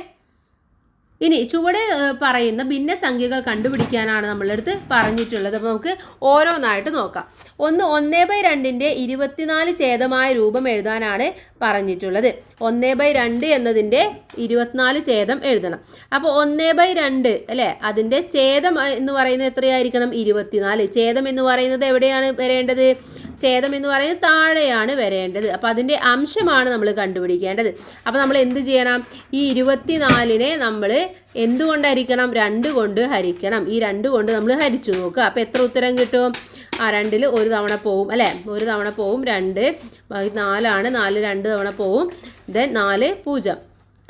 ഇനി ചുവടെ പറയുന്ന ഭിന്നസംഖ്യകൾ കണ്ടുപിടിക്കാനാണ് നമ്മളുടെ അടുത്ത് പറഞ്ഞിട്ടുള്ളത്. അപ്പോൾ നമുക്ക് ഓരോന്നായിട്ട് നോക്കാം. 1/2ൻ്റെ 24 ഛേദമായ രൂപം എഴുതാനാണ് പറഞ്ഞിട്ടുള്ളത്. 1/2 എന്നതിൻ്റെ 24 ഛേദം എഴുതണം. അപ്പോൾ 1/2 അല്ലേ, അതിൻ്റെ ഛേദം എന്ന് പറയുന്നത് എത്രയായിരിക്കണം? 24. ഛേദം എന്ന് പറയുന്നത് എവിടെയാണ് വരേണ്ടത്? ഛേദം എന്ന് പറയുന്നത് താഴെയാണ് വരേണ്ടത്. അപ്പോൾ അതിൻ്റെ അംശമാണ് നമ്മൾ കണ്ടുപിടിക്കേണ്ടത്. അപ്പോൾ നമ്മൾ എന്ത് ചെയ്യണം? ഈ 24നെ നമ്മൾ എന്തുകൊണ്ട് ഹരിക്കണം? 2 കൊണ്ട് ഹരിക്കണം. ഈ 2 കൊണ്ട് നമ്മൾ ഹരിച്ചു നോക്കുക. അപ്പോൾ എത്ര ഉത്തരം കിട്ടും? 2ൽ ഒരു തവണ പോവും അല്ലേ? ഒരു തവണ പോവും. 2 4 2 തവണ പോവും. ദെൻ 4 0.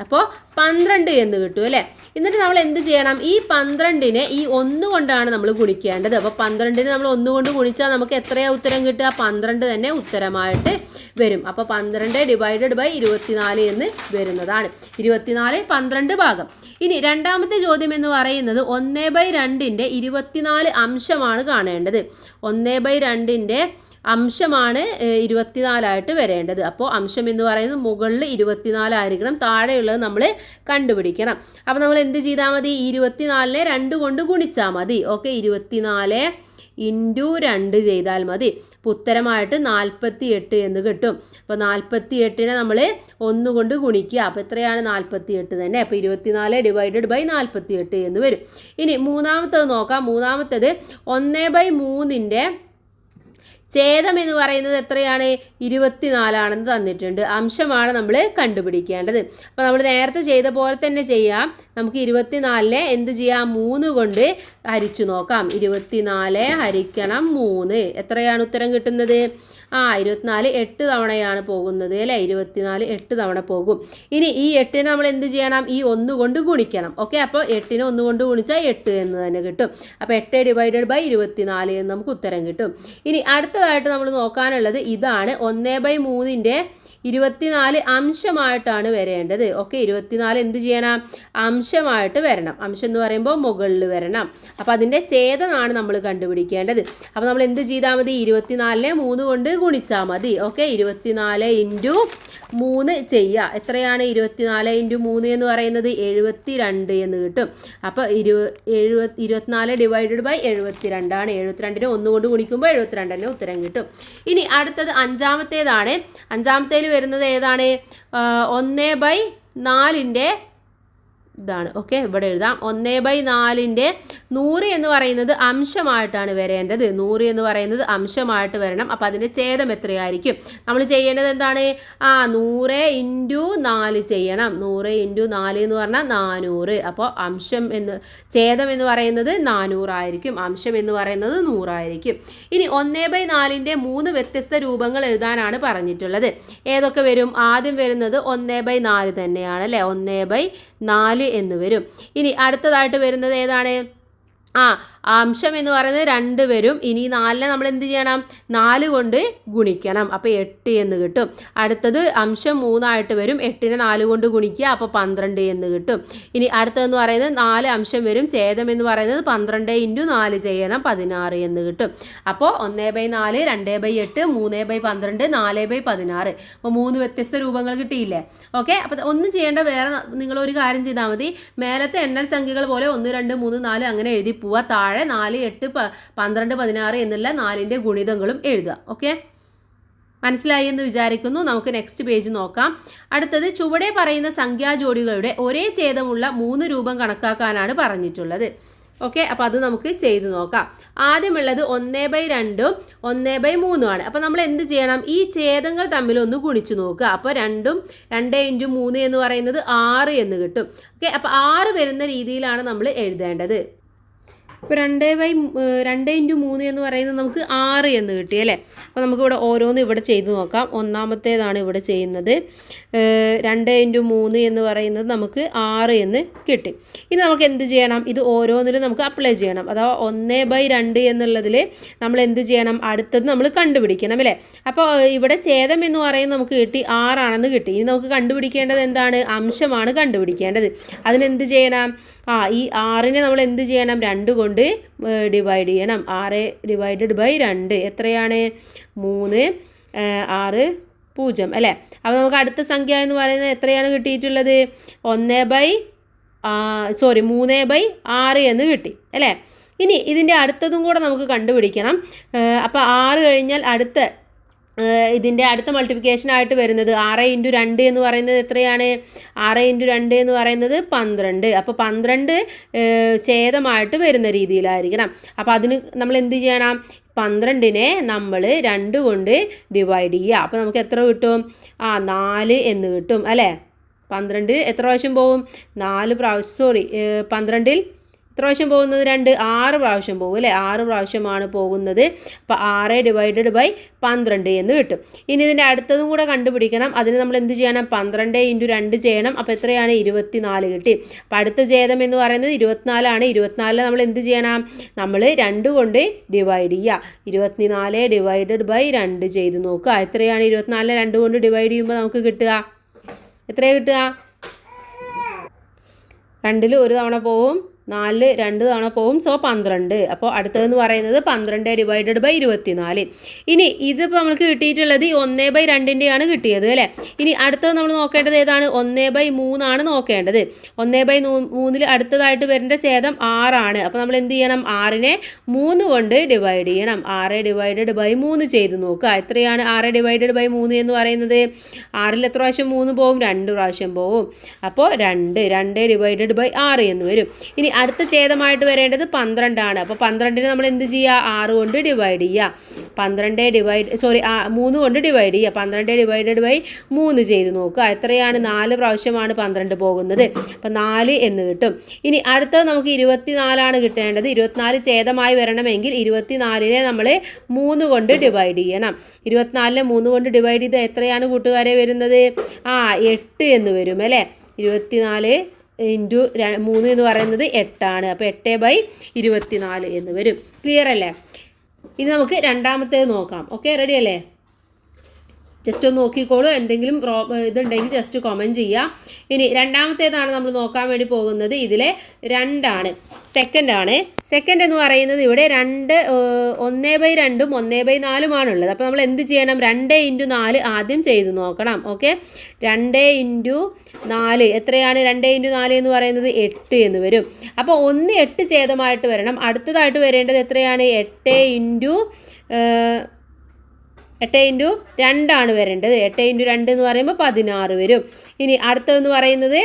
അപ്പോൾ 12 എന്ന് കിട്ടും അല്ലേ? എന്നിട്ട് നമ്മൾ എന്ത് ചെയ്യണം? ഈ 12നെ ഈ 1 കൊണ്ടാണ് നമ്മൾ ഗുണിക്കേണ്ടത്. അപ്പോൾ 12നെ നമ്മൾ 1 കൊണ്ട് ഗുണിച്ചാൽ നമുക്ക് എത്രയാണ് ഉത്തരം കിട്ടുക? 12 തന്നെ ഉത്തരമായിട്ട് വരും. അപ്പോൾ 12 ഡിവൈഡഡ് ബൈ 24 എന്ന് വരുന്നതാണ്. 24 12 ഭാഗം. ഇനി രണ്ടാമത്തെ ചോദ്യം എന്ന് പറയുന്നത് 1/2ൻ്റെ 24 അംശമാണ് കാണേണ്ടത്. 1/2ൻ്റെ അംശമാണ് 24 വരേണ്ടത്. അപ്പോൾ അംശം എന്ന് പറയുന്നത് മുകളിൽ 24 ആയിരിക്കണം, താഴെയുള്ളത് നമ്മൾ കണ്ടുപിടിക്കണം. അപ്പോൾ നമ്മൾ എന്ത് ചെയ്താൽ മതി? 24നെ 2 കൊണ്ട് ഗുണിച്ചാൽ മതി. ഓക്കെ, 24 ഇൻറ്റു 2 ചെയ്താൽ മതി. അപ്പോൾ ഉത്തരമായിട്ട് 48 എന്ന് കിട്ടും. അപ്പോൾ 48നെ നമ്മൾ 1 കൊണ്ട് ഗുണിക്കുക. അപ്പോൾ എത്രയാണ്? 48 തന്നെ. അപ്പോൾ 24 ഡിവൈഡഡ് ബൈ 48 എന്ന് വരും. ഇനി മൂന്നാമത്തത് നോക്കാം. മൂന്നാമത്തത് 1/3ൻ്റെ ഛേദം എന്ന് പറയുന്നത് എത്രയാണ്? 24 തന്നിട്ടുണ്ട്. അംശമാണ് നമ്മൾ കണ്ടുപിടിക്കേണ്ടത്. അപ്പോൾ നമ്മൾ നേരത്തെ ചെയ്ത പോലെ തന്നെ ചെയ്യാം. നമുക്ക് 24നെ എന്ത് ചെയ്യാം? 3 കൊണ്ട് ഹരിച്ചു നോക്കാം. 24 ഹരിക്കണം 3 എത്രയാണ് ഉത്തരം കിട്ടുന്നത്? 24 8 തവണയാണ് പോകുന്നത് അല്ലേ? 24 8 തവണ പോകും. ഇനി ഈ 8നെ നമ്മൾ എന്ത് ചെയ്യണം? ഈ 1 കൊണ്ട് ഗുണിക്കണം. ഓക്കെ, അപ്പോൾ 8നെ 1 കൊണ്ട് ഗുണിച്ചാൽ 8 എന്ന് തന്നെ കിട്ടും. അപ്പോൾ 8 ഡിവൈഡഡ് ബൈ 24 എന്ന് നമുക്ക് ഉത്തരം കിട്ടും. ഇനി അടുത്തതായിട്ട് നമ്മൾ നോക്കാനുള്ളത് ഇതാണ്. 1/3ൻ്റെ 24 അംശമായിട്ടാണ് വരേണ്ടത്. ഓക്കെ, 24 എന്ത് ചെയ്യണം? അംശമായിട്ട് വരണം. അംശം എന്ന് പറയുമ്പോൾ മുകളിൽ വരണം. അപ്പോൾ അതിൻ്റെ ഛേദമാണ് നമ്മൾ കണ്ടുപിടിക്കേണ്ടത്. അപ്പോൾ നമ്മൾ എന്ത് ചെയ്താൽ മതി? 24നെ 3 കൊണ്ട് ഗുണിച്ചാൽ മതി. ഓക്കെ, 24 ഇൻറ്റു 3 ചെയ്യുക. എത്രയാണ് 24 ഇൻറ്റു 3 എന്ന് പറയുന്നത്? 72 എന്ന് കിട്ടും. അപ്പോൾ 24 ഡിവൈഡഡ് ബൈ 72 ആണ്. 72നെ 1 കൊണ്ട് ഗുണിക്കുമ്പോൾ 72 തന്നെ ഉത്തരം കിട്ടും. ഇനി അടുത്തത് അഞ്ചാമത്തേതാണ്. അഞ്ചാമത്തേൽ വരുന്നത് ഏതാണ്? 1/4ൻ്റെ ഇതാണ്. ഓക്കെ, ഇവിടെ എഴുതാം. 1/4ൻ്റെ 100 എന്ന് പറയുന്നത് അംശമായിട്ടാണ് വരേണ്ടത്. 100 എന്ന് പറയുന്നത് അംശമായിട്ട് വരണം. അപ്പോൾ അതിൻ്റെ ഛേദം എത്രയായിരിക്കും? നമ്മൾ ചെയ്യേണ്ടത് എന്താണ്? 100 ഇൻറ്റു 4 ചെയ്യണം. 100 ഇൻറ്റു 4 എന്ന് പറഞ്ഞാൽ 400. അപ്പോൾ അംശം ഛേദം എന്ന് പറയുന്നത് 400 ആയിരിക്കും. അംശം എന്ന് പറയുന്നത് 100 ആയിരിക്കും. ഇനി 1/4ൻ്റെ 3 വ്യത്യസ്ത രൂപങ്ങൾ എഴുതാനാണ് പറഞ്ഞിട്ടുള്ളത്. ഏതൊക്കെ വരും? ആദ്യം വരുന്നത് 1/4 തന്നെയാണ് അല്ലേ? 1/4 എന്ന് വരും. ഇനി അടുത്തതായിട്ട് വരുന്നത് ഏതാണ്? അംശം എന്ന് പറയുന്നത് 2 വരും. ഇനി 4നെ നമ്മൾ എന്ത് ചെയ്യണം? 4 കൊണ്ട് ഗുണിക്കണം. അപ്പോൾ 8 എന്ന് കിട്ടും. അടുത്തത് അംശം 3 ആയിട്ട് വരും. 8നെ 4 കൊണ്ട് ഗുണിക്കുക. അപ്പോൾ 12 എന്ന് കിട്ടും. ഇനി അടുത്തതെന്ന് പറയുന്നത് 4 അംശം വരും. ഛേദം എന്ന് പറയുന്നത് 12 ഇൻറ്റു 4 ചെയ്യണം. 16 എന്ന് കിട്ടും. അപ്പോൾ 1/4, 2/8, 3/12, 4/16. അപ്പോൾ 3 വ്യത്യസ്ത രൂപങ്ങൾ കിട്ടിയില്ലേ? ഓക്കെ, അപ്പോൾ ഒന്നും ചെയ്യേണ്ട, വേറെ നിങ്ങളൊരു കാര്യം ചെയ്താൽ മതി. മേലത്തെ എണ്ണൽ സംഖ്യകൾ പോലെ 1 2 3 4 അങ്ങനെ എഴുതി പോവുക. താഴെ 4 8 12 16 എന്നുള്ള 4ൻ്റെ ഗുണിതങ്ങളും എഴുതുക. ഓക്കെ, മനസ്സിലായി എന്ന് വിചാരിക്കുന്നു. നമുക്ക് നെക്സ്റ്റ് പേജ് നോക്കാം. അടുത്തത് ചുവടെ പറയുന്ന സംഖ്യാജോഡികളുടെ ഒരേ ഛേദമുള്ള 3 രൂപം കണക്കാക്കാനാണ് പറഞ്ഞിട്ടുള്ളത്. ഓക്കെ, അപ്പോൾ അത് നമുക്ക് ചെയ്തു നോക്കാം. ആദ്യമുള്ളത് 1/2 1/3 ആണ്. അപ്പോൾ നമ്മൾ എന്ത് ചെയ്യണം? ഈ ഛേദങ്ങൾ തമ്മിൽ ഒന്ന് ഗുണിച്ചു നോക്കുക. അപ്പോൾ 2 ഇൻറ്റു 3 എന്ന് പറയുന്നത് 6 എന്ന് കിട്ടും. ഓക്കെ, അപ്പോൾ 6 വരുന്ന രീതിയിലാണ് നമ്മൾ എഴുതേണ്ടത്. ഇപ്പോൾ 2 ഇൻറ്റു 3 എന്ന് പറയുന്നത് നമുക്ക് 6 എന്ന് കിട്ടി അല്ലേ? അപ്പോൾ നമുക്കിവിടെ ഓരോന്ന് ഇവിടെ ചെയ്ത് നോക്കാം. ഒന്നാമത്തേതാണ് ഇവിടെ ചെയ്യുന്നത്. 2 ഇൻറ്റു 3 എന്ന് പറയുന്നത് നമുക്ക് 6 എന്ന് കിട്ടി. ഇനി നമുക്ക് എന്ത് ചെയ്യണം? ഇത് ഓരോന്നിലും നമുക്ക് അപ്ലൈ ചെയ്യണം. അഥവാ 1/2 എന്നുള്ളതിൽ നമ്മൾ എന്ത് ചെയ്യണം? അടുത്തത് നമ്മൾ കണ്ടുപിടിക്കണം അല്ലേ? അപ്പോൾ ഇവിടെ ഛേദം എന്ന് പറയുന്നത് നമുക്ക് കിട്ടി 6 ആണെന്ന് കിട്ടി. ഇനി നമുക്ക് കണ്ടുപിടിക്കേണ്ടത് എന്താണ്? അംശമാണ് കണ്ടുപിടിക്കേണ്ടത്. അതിനെന്ത് ചെയ്യണം? ഈ 6നെ നമ്മൾ എന്ത് ചെയ്യണം? 2 കൊണ്ട് ഡിവൈഡ് ചെയ്യണം. 6 ഡിവൈഡഡ് ബൈ 2 എത്രയാണ്? 3 6 0 അല്ലേ? അപ്പോൾ നമുക്ക് അടുത്ത സംഖ്യ എന്ന് പറയുന്നത് എത്രയാണ് കിട്ടിയിട്ടുള്ളത്? 3/6 എന്ന് കിട്ടി അല്ലേ? ഇനി ഇതിൻ്റെ അടുത്തതും കൂടെ നമുക്ക് കണ്ടുപിടിക്കണം. അപ്പോൾ 6 കഴിഞ്ഞാൽ ഇതിൻ്റെ അടുത്ത മൾട്ടിപ്ലിക്കേഷനായിട്ട് വരുന്നത് 6 ഇൻറ്റു 2 എന്ന് പറയുന്നത് എത്രയാണ്? 6 ഇൻറ്റു 2 എന്ന് പറയുന്നത് 12. അപ്പോൾ 12 ഛേദമായിട്ട് വരുന്ന രീതിയിലായിരിക്കണം. അപ്പോൾ അതിന് നമ്മൾ എന്ത് ചെയ്യണം? 12നെ നമ്മൾ 2 കൊണ്ട് ഡിവൈഡ് ചെയ്യുക. അപ്പോൾ നമുക്ക് എത്ര കിട്ടും? 4 എന്ന് കിട്ടും അല്ലേ. 12 എത്ര പ്രാവശ്യം പോവും? 4 പ്രാവശ്യം 12ൽ എത്ര പ്രാവശ്യം പോകുന്നത്? 6 പ്രാവശ്യം പോകും അല്ലേ. 6 പ്രാവശ്യമാണ് പോകുന്നത്. അപ്പോൾ 6 ഡിവൈഡഡ് ബൈ 12 എന്ന് കിട്ടും. ഇനി ഇതിൻ്റെ അടുത്തതും കൂടെ കണ്ടുപിടിക്കണം. അതിന് നമ്മൾ എന്ത് ചെയ്യണം? 12 × 2 ചെയ്യണം. അപ്പോൾ എത്രയാണ്? 24 കിട്ടി. അപ്പോൾ അടുത്ത ഛേദം എന്ന് പറയുന്നത് 24 ആണ്. 24 നമ്മൾ എന്ത് ചെയ്യണം? നമ്മൾ 2 കൊണ്ട് ഡിവൈഡ് ചെയ്യുക. 24 ഡിവൈഡഡ് ബൈ 2 ചെയ്ത് നോക്കുക. എത്രയാണ് 24 2 കൊണ്ട് ഡിവൈഡ് ചെയ്യുമ്പോൾ നമുക്ക് കിട്ടുക? എത്രയാണ് കിട്ടുക? 2ൽ ഒരു തവണ പോവും, 4 2 തവണ പോവും. സോ 12. അപ്പോൾ അടുത്തതെന്ന് പറയുന്നത് 12 ഡിവൈഡഡ് ബൈ 24. ഇനി ഇതിപ്പോൾ നമ്മൾക്ക് കിട്ടിയിട്ടുള്ളത് 1/2 കിട്ടിയത് അല്ലേ. ഇനി അടുത്തത് നമ്മൾ നോക്കേണ്ടത് ഏതാണ്? 1/3 ആണ് നോക്കേണ്ടത്. 1/3 അടുത്തതായിട്ട് വരേണ്ട ഛേദം 6 ആണ്. അപ്പോൾ നമ്മൾ എന്ത് ചെയ്യണം? 6നെ 3 കൊണ്ട് ഡിവൈഡ് ചെയ്യണം. 6 ഡിവൈഡഡ് ബൈ 3 ചെയ്ത് നോക്കുക. എത്രയാണ് 6 ഡിവൈഡഡ് ബൈ 3 എന്ന് പറയുന്നത്? 6ൽ എത്ര പ്രാവശ്യം 3 പോവും? 2 പ്രാവശ്യം പോവും. അപ്പോൾ 2 ഡിവൈഡഡ് ബൈ 6 എന്ന് വരും. ഇനി അടുത്ത ഛേദമായിട്ട് വരേണ്ടത് 12 ആണ്. അപ്പോൾ 12നെ നമ്മൾ എന്ത് ചെയ്യുക? 6 കൊണ്ട് ഡിവൈഡ് ചെയ്യുക. 3 കൊണ്ട് ഡിവൈഡ് ചെയ്യുക. 12 ഡിവൈഡഡ് ബൈ 3 ചെയ്ത് നോക്കുക. എത്രയാണ്? 4 പ്രാവശ്യമാണ് 12 പോകുന്നത്. അപ്പോൾ 4 എന്ന് കിട്ടും. ഇനി അടുത്തത് നമുക്ക് 24 കിട്ടേണ്ടത്. 24 ഛേദമായി വരണമെങ്കിൽ 24നെ നമ്മൾ 3 കൊണ്ട് ഡിവൈഡ് ചെയ്യണം. 24നെ 3 കൊണ്ട് ഡിവൈഡ് ചെയ്ത് എത്രയാണ് കൂട്ടുകാരെ വരുന്നത്? 8 എന്ന് വരും അല്ലേ. 24 × 3 എന്ന് പറയുന്നത് 8 ആണ്. അപ്പോൾ 8/24 എന്ന് വരും. ക്ലിയർ അല്ലേ? ഇനി നമുക്ക് രണ്ടാമത്തേത് നോക്കാം. ഓക്കെ, റെഡി അല്ലേ? ജസ്റ്റ് ഒന്ന് നോക്കിക്കോളൂ. എന്തെങ്കിലും ഇതുണ്ടെങ്കിൽ ജസ്റ്റ് കമൻറ്റ് ചെയ്യുക. ഇനി രണ്ടാമത്തേതാണ് നമ്മൾ നോക്കാൻ വേണ്ടി പോകുന്നത്. ഇതിലെ 2 ആണ്. സെക്കൻഡ് എന്ന് പറയുന്നത് ഇവിടെ 1/2 1/4 അപ്പോൾ നമ്മൾ എന്ത് ചെയ്യണം? 2 × 4 ആദ്യം ചെയ്ത് നോക്കണം. ഓക്കെ, 2 × 4 എത്രയാണ്? 2 × 4 എന്ന് പറയുന്നത് 8 എന്ന് വരും. അപ്പോൾ 1 8 ഛേദമായിട്ട് വരണം. അടുത്തതായിട്ട് വരേണ്ടത് എത്രയാണ്? 8 × 2 ആണ് വരേണ്ടത്. 8 × 2 എന്ന് പറയുമ്പോൾ 16 വരും. ഇനി അടുത്തതെന്ന് പറയുന്നത്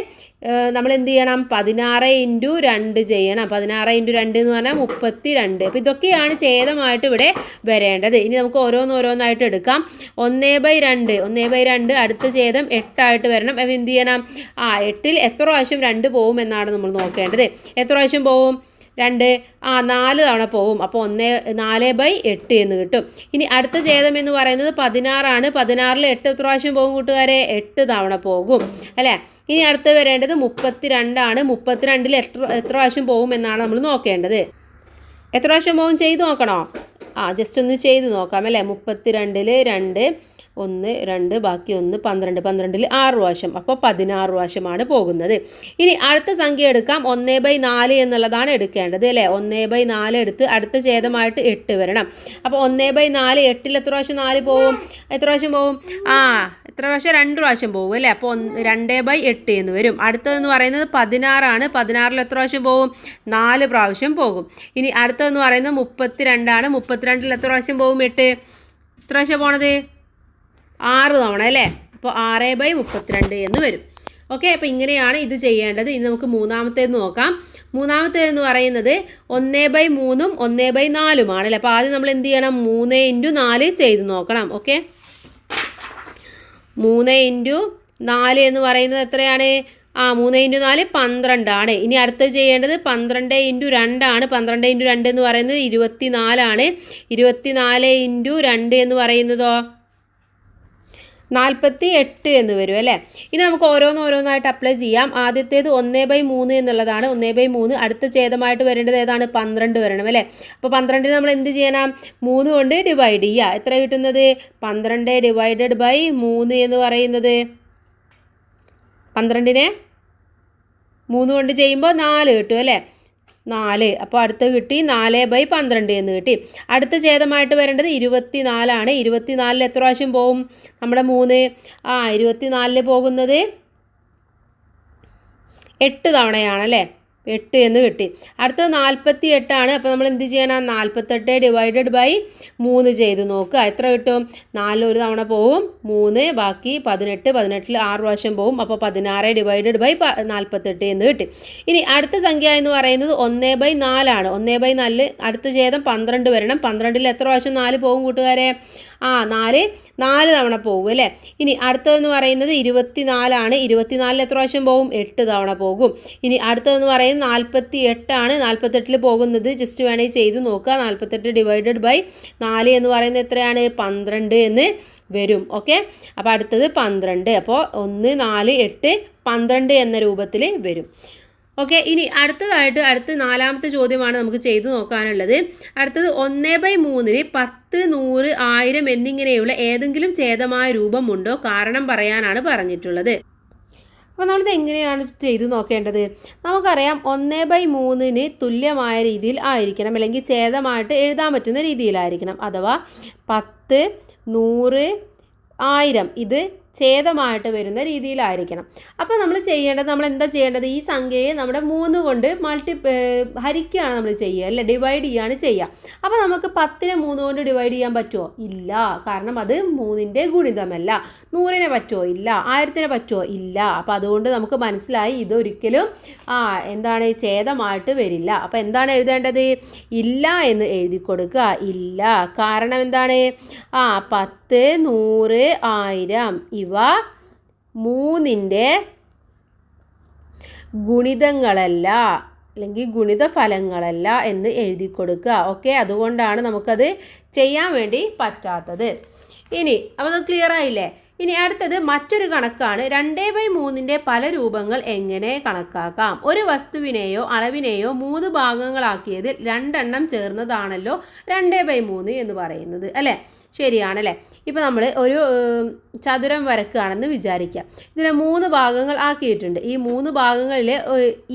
നമ്മൾ എന്ത് ചെയ്യണം? 16 × 2 ചെയ്യണം. 16 × 2 എന്ന് പറഞ്ഞാൽ 32. അപ്പോൾ ഇതൊക്കെയാണ് ഛേദമായിട്ട് ഇവിടെ വരേണ്ടത്. ഇനി നമുക്ക് ഓരോന്നായിട്ട് എടുക്കാം. 1/2 അടുത്ത ഛേദം 8 ആയിട്ട് വരണം. അപ്പോൾ എന്ത് ചെയ്യണം? 8ൽ എത്ര പ്രാവശ്യം 2 പോവും എന്നാണ് നമ്മൾ നോക്കേണ്ടത്. എത്ര പ്രാവശ്യം പോവും? 2 4 തവണ പോവും. അപ്പോൾ 4/8 എന്ന് കിട്ടും. ഇനി അടുത്ത ഛേദം എന്ന് പറയുന്നത് 16 ആണ്. 16ൽ 8 എത്ര പ്രാവശ്യം പോകും കൂട്ടുകാരെ? 8 തവണ പോകും അല്ലേ. ഇനി അടുത്ത് വരേണ്ടത് 32 ആണ്. 32ൽ എത്ര പ്രാവശ്യം പോകും എന്നാണ് നമ്മൾ നോക്കേണ്ടത്. എത്ര പ്രാവശ്യം പോകും ചെയ്ത് നോക്കണോ? ജസ്റ്റ് ഒന്ന് ചെയ്ത് നോക്കാം അല്ലേ. 32ൽ 2 1 2 ബാക്കി 1 12 12ൽ 6 പ്രാവശ്യം. അപ്പോൾ 16 പ്രാവശ്യമാണ് പോകുന്നത്. ഇനി അടുത്ത സംഖ്യ എടുക്കാം. 1/4 എന്നുള്ളതാണ് എടുക്കേണ്ടത് അല്ലേ. 1/4 എടുത്ത് അടുത്ത ഛേദമായിട്ട് 8 വരണം. അപ്പോൾ 1/4 8ൽ എത്ര പ്രാവശ്യം 4 പോവും? എത്ര പ്രാവശ്യം പോവും? എത്ര പ്രാവശ്യം? 2 പ്രാവശ്യം പോകും അല്ലേ. അപ്പോൾ 2/8 എന്ന് വരും. അടുത്തതെന്ന് പറയുന്നത് 16 ആണ്. 16ൽ എത്ര പ്രാവശ്യം പോകും? 4 പ്രാവശ്യം പോകും. ഇനി അടുത്തതെന്ന് പറയുന്നത് 32 ആണ്. 32ൽ എത്ര പ്രാവശ്യം പോകും? 8. എത്ര പ്രാവശ്യം പോണത്? 6 തവണ അല്ലേ. അപ്പോൾ 6/32 എന്ന് വരും. ഓക്കെ, അപ്പോൾ ഇങ്ങനെയാണ് ഇത് ചെയ്യേണ്ടത്. ഇനി നമുക്ക് മൂന്നാമത്തേത് നോക്കാം. മൂന്നാമത്തേതെന്ന് പറയുന്നത് 1/3 1/4 ആണല്ലേ. അപ്പോൾ ആദ്യം നമ്മൾ എന്ത് ചെയ്യണം? 3 × 4 ചെയ്ത് നോക്കണം. ഓക്കെ, 3 × 4 എന്ന് പറയുന്നത് എത്രയാണ്? 3 × 4 12 ആണ്. ഇനി അടുത്ത് ചെയ്യേണ്ടത് 12 × 2 ആണ്. 12 × 2 എന്ന് പറയുന്നത് 24 ആണ്. 24 × 2 എന്ന് പറയുന്നതോ 48 എന്ന് വരും അല്ലേ. ഇനി നമുക്ക് ഓരോന്നായിട്ട് അപ്ലൈ ചെയ്യാം. ആദ്യത്തേത് 1/3 എന്നുള്ളതാണ്. 1/3 അടുത്ത ഛേദമായിട്ട് വരേണ്ടത് ഏതാണ്? 12 വരണം അല്ലേ. അപ്പോൾ 12 നമ്മൾ എന്ത് ചെയ്യണം? 3 കൊണ്ട് ഡിവൈഡ് ചെയ്യുക. എത്ര കിട്ടുന്നത്? 12 ഡിവൈഡഡ് ബൈ 3 എന്ന് പറയുന്നത് 12നെ 3 കൊണ്ട് ചെയ്യുമ്പോൾ 4 കിട്ടും അല്ലേ. 4. അപ്പോൾ അടുത്ത് കിട്ടി 4/12 എന്ന് കിട്ടി. അടുത്ത ഛേദമായിട്ട് വരേണ്ടത് 24 ആണ്. 24ൽ എത്ര പ്രാവശ്യം പോവും? നമ്മുടെ 3 24ൽ പോകുന്നത് 8 തവണയാണല്ലേ. 8 എന്ന് കിട്ടി. അടുത്തത് 48 അപ്പോൾ നമ്മൾ എന്ത് ചെയ്യണം? 48 ഡിവൈഡഡ് ബൈ 3 ചെയ്ത് നോക്കുക. എത്ര കിട്ടും? 4 ഒരു തവണ പോവും, 3 ബാക്കി 18, 18ൽ 6 പ്രാവശ്യം പോവും. അപ്പോൾ 16 ഡിവൈഡഡ് ബൈ 48 എന്ന് കിട്ടി. ഇനി അടുത്ത സംഖ്യ എന്ന് പറയുന്നത് 1/4 ആണ്. 1/4 അടുത്ത ഛേദം 12 വരണം. 12ൽ എത്ര പ്രാവശ്യം 4 പോവും കൂട്ടുകാരെ? 4 തവണ പോകും അല്ലേ. ഇനി അടുത്തതെന്ന് പറയുന്നത് 24 ആണ്. 24ൽ എത്ര പ്രാവശ്യം പോകും? 8 തവണ പോകും. ഇനി അടുത്തതെന്ന് പറയുന്നത് 48 ആണ്. 48ൽ പോകുന്നത് ജസ്റ്റ് വേണമെങ്കിൽ ചെയ്ത് നോക്കുക. 48 ഡിവൈഡഡ് ബൈ 4 എന്ന് പറയുന്നത് എത്രയാണ്? 12 എന്ന് വരും. ഓക്കെ, അപ്പോൾ അടുത്തത് 12. അപ്പോൾ 1, 4, 8, 12 എന്ന രൂപത്തിൽ വരും. ഓക്കെ, ഇനി അടുത്ത നാലാമത്തെ ചോദ്യമാണ് നമുക്ക് ചെയ്തു നോക്കാനുള്ളത്. അടുത്തത് 1/3 10, 100, 1000 എന്നിങ്ങനെയുള്ള ഏതെങ്കിലും ഛേദമായ രൂപമുണ്ടോ? കാരണം പറയാനാണ് പറഞ്ഞിട്ടുള്ളത്. അപ്പോൾ നമ്മളിത് എങ്ങനെയാണ് ചെയ്തു നോക്കേണ്ടത്? നമുക്കറിയാം 1/3 തുല്യമായ രീതിയിൽ ആയിരിക്കണം, അല്ലെങ്കിൽ ഛേദമായിട്ട് എഴുതാൻ പറ്റുന്ന രീതിയിലായിരിക്കണം. അഥവാ 10, 100, 1000 ഇത് ഛേദമായിട്ട് വരുന്ന രീതിയിലായിരിക്കണം. അപ്പോൾ നമ്മൾ എന്താ ചെയ്യേണ്ടത്? ഈ സംഖ്യയെ നമ്മുടെ 3 കൊണ്ട് ഹരിക്കുകയാണ് നമ്മൾ ചെയ്യുക അല്ലേ, ഡിവൈഡ് ചെയ്യുകയാണ് ചെയ്യുക. അപ്പോൾ നമുക്ക് 10നെ 3 കൊണ്ട് ഡിവൈഡ് ചെയ്യാൻ പറ്റുമോ? ഇല്ല, കാരണം അത് 3ൻ്റെ ഗുണിതമല്ല. 100നെ പറ്റുമോ? ഇല്ല. 1000നെ പറ്റുമോ? ഇല്ല. അപ്പോൾ അതുകൊണ്ട് നമുക്ക് മനസ്സിലായി ഇതൊരിക്കലും എന്താണ് ഛേദമായിട്ട് വരില്ല. അപ്പോൾ എന്താണ് എഴുതേണ്ടത്? ഇല്ല എന്ന് എഴുതി കൊടുക്കുക. ഇല്ല, കാരണം എന്താണ്? 10, 100, 1000 ഇവ 3ൻ്റെ ഗുണിതങ്ങളല്ല, അല്ലെങ്കിൽ ഗുണിതഫലങ്ങളല്ല എന്ന് എഴുതി കൊടുക്കുക. ഓക്കെ, അതുകൊണ്ടാണ് നമുക്കത് ചെയ്യാൻ വേണ്ടി പറ്റാത്തത്. ഇനി അപ്പോൾ അത് ക്ലിയർ ആയില്ലേ? ഇനി അടുത്തത് മറ്റൊരു കണക്കാണ്. 2/3 പല രൂപങ്ങൾ എങ്ങനെ കണക്കാക്കാം? ഒരു വസ്തുവിനെയോ അളവിനെയോ 3 ഭാഗങ്ങളാക്കിയതിൽ 2 എണ്ണം ചേർന്നതാണല്ലോ 2/3 എന്ന് പറയുന്നത് അല്ലേ? ശരിയാണല്ലേ. ഇപ്പോൾ നമ്മൾ ഒരു ചതുരം വരക്കുകയാണെന്ന് വിചാരിക്കാം. ഇതിനെ 3 ഭാഗങ്ങൾ ആക്കിയിട്ടുണ്ട്. ഈ 3 ഭാഗങ്ങളിൽ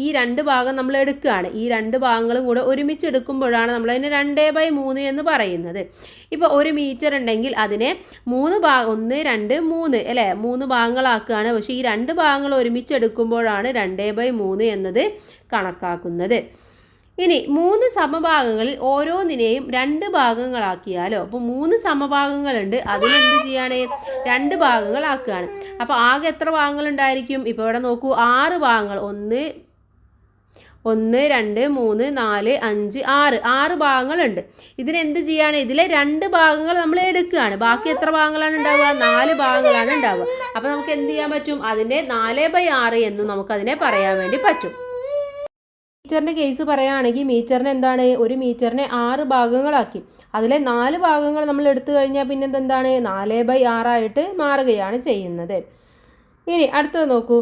ഈ 2 ഭാഗം നമ്മൾ എടുക്കുകയാണ്. ഈ 2 ഭാഗങ്ങളും കൂടെ ഒരുമിച്ച് എടുക്കുമ്പോഴാണ് നമ്മൾ അതിന് 2/3 എന്ന് പറയുന്നത്. ഇപ്പോൾ 1 മീറ്റർ ഉണ്ടെങ്കിൽ അതിനെ 1, 2, 3 അല്ലേ, 3 ഭാഗങ്ങളാക്കുകയാണ്. പക്ഷേ ഈ 2 ഭാഗങ്ങൾ ഒരുമിച്ച് എടുക്കുമ്പോഴാണ് 2/3 എന്നത് കണക്കാക്കുന്നത്. ഇനി 3 സമഭാഗങ്ങളിൽ ഓരോന്നിനെയും 2 ഭാഗങ്ങളാക്കിയാലോ? അപ്പോൾ 3 സമഭാഗങ്ങളുണ്ട്, അതിലെന്ത് ചെയ്യാണ്? 2 ഭാഗങ്ങളാക്കുകയാണ്. അപ്പോൾ ആകെ എത്ര ഭാഗങ്ങളുണ്ടായിരിക്കും? ഇപ്പോൾ ഇവിടെ നോക്കൂ, 6 ഭാഗങ്ങൾ. 1, 2, 3, 4, 5, 6 ഭാഗങ്ങളുണ്ട്. ഇതിനെന്ത് ചെയ്യാണ്? ഇതിലെ 2 ഭാഗങ്ങൾ നമ്മൾ എടുക്കുകയാണ്. ബാക്കി എത്ര ഭാഗങ്ങളാണ് ഉണ്ടാവുക? 4 ഭാഗങ്ങളാണ് ഉണ്ടാവുക. അപ്പോൾ നമുക്ക് എന്ത് ചെയ്യാൻ പറ്റും? അതിൻ്റെ 4/6 എന്ന് നമുക്കതിനെ പറയാൻ വേണ്ടി പറ്റും. മീറ്ററിൻ്റെ കേസ് പറയുകയാണെങ്കിൽ മീറ്ററിന് എന്താണ്? ഒരു മീറ്ററിനെ 6 ഭാഗങ്ങളാക്കി. അതിലെ 4 ഭാഗങ്ങൾ നമ്മൾ എടുത്തു കഴിഞ്ഞാൽ പിന്നെ എന്താണ്? 4/6 ആയിട്ട് മാറുകയാണ് ചെയ്യുന്നത്. ഇനി അടുത്തത് നോക്കൂ,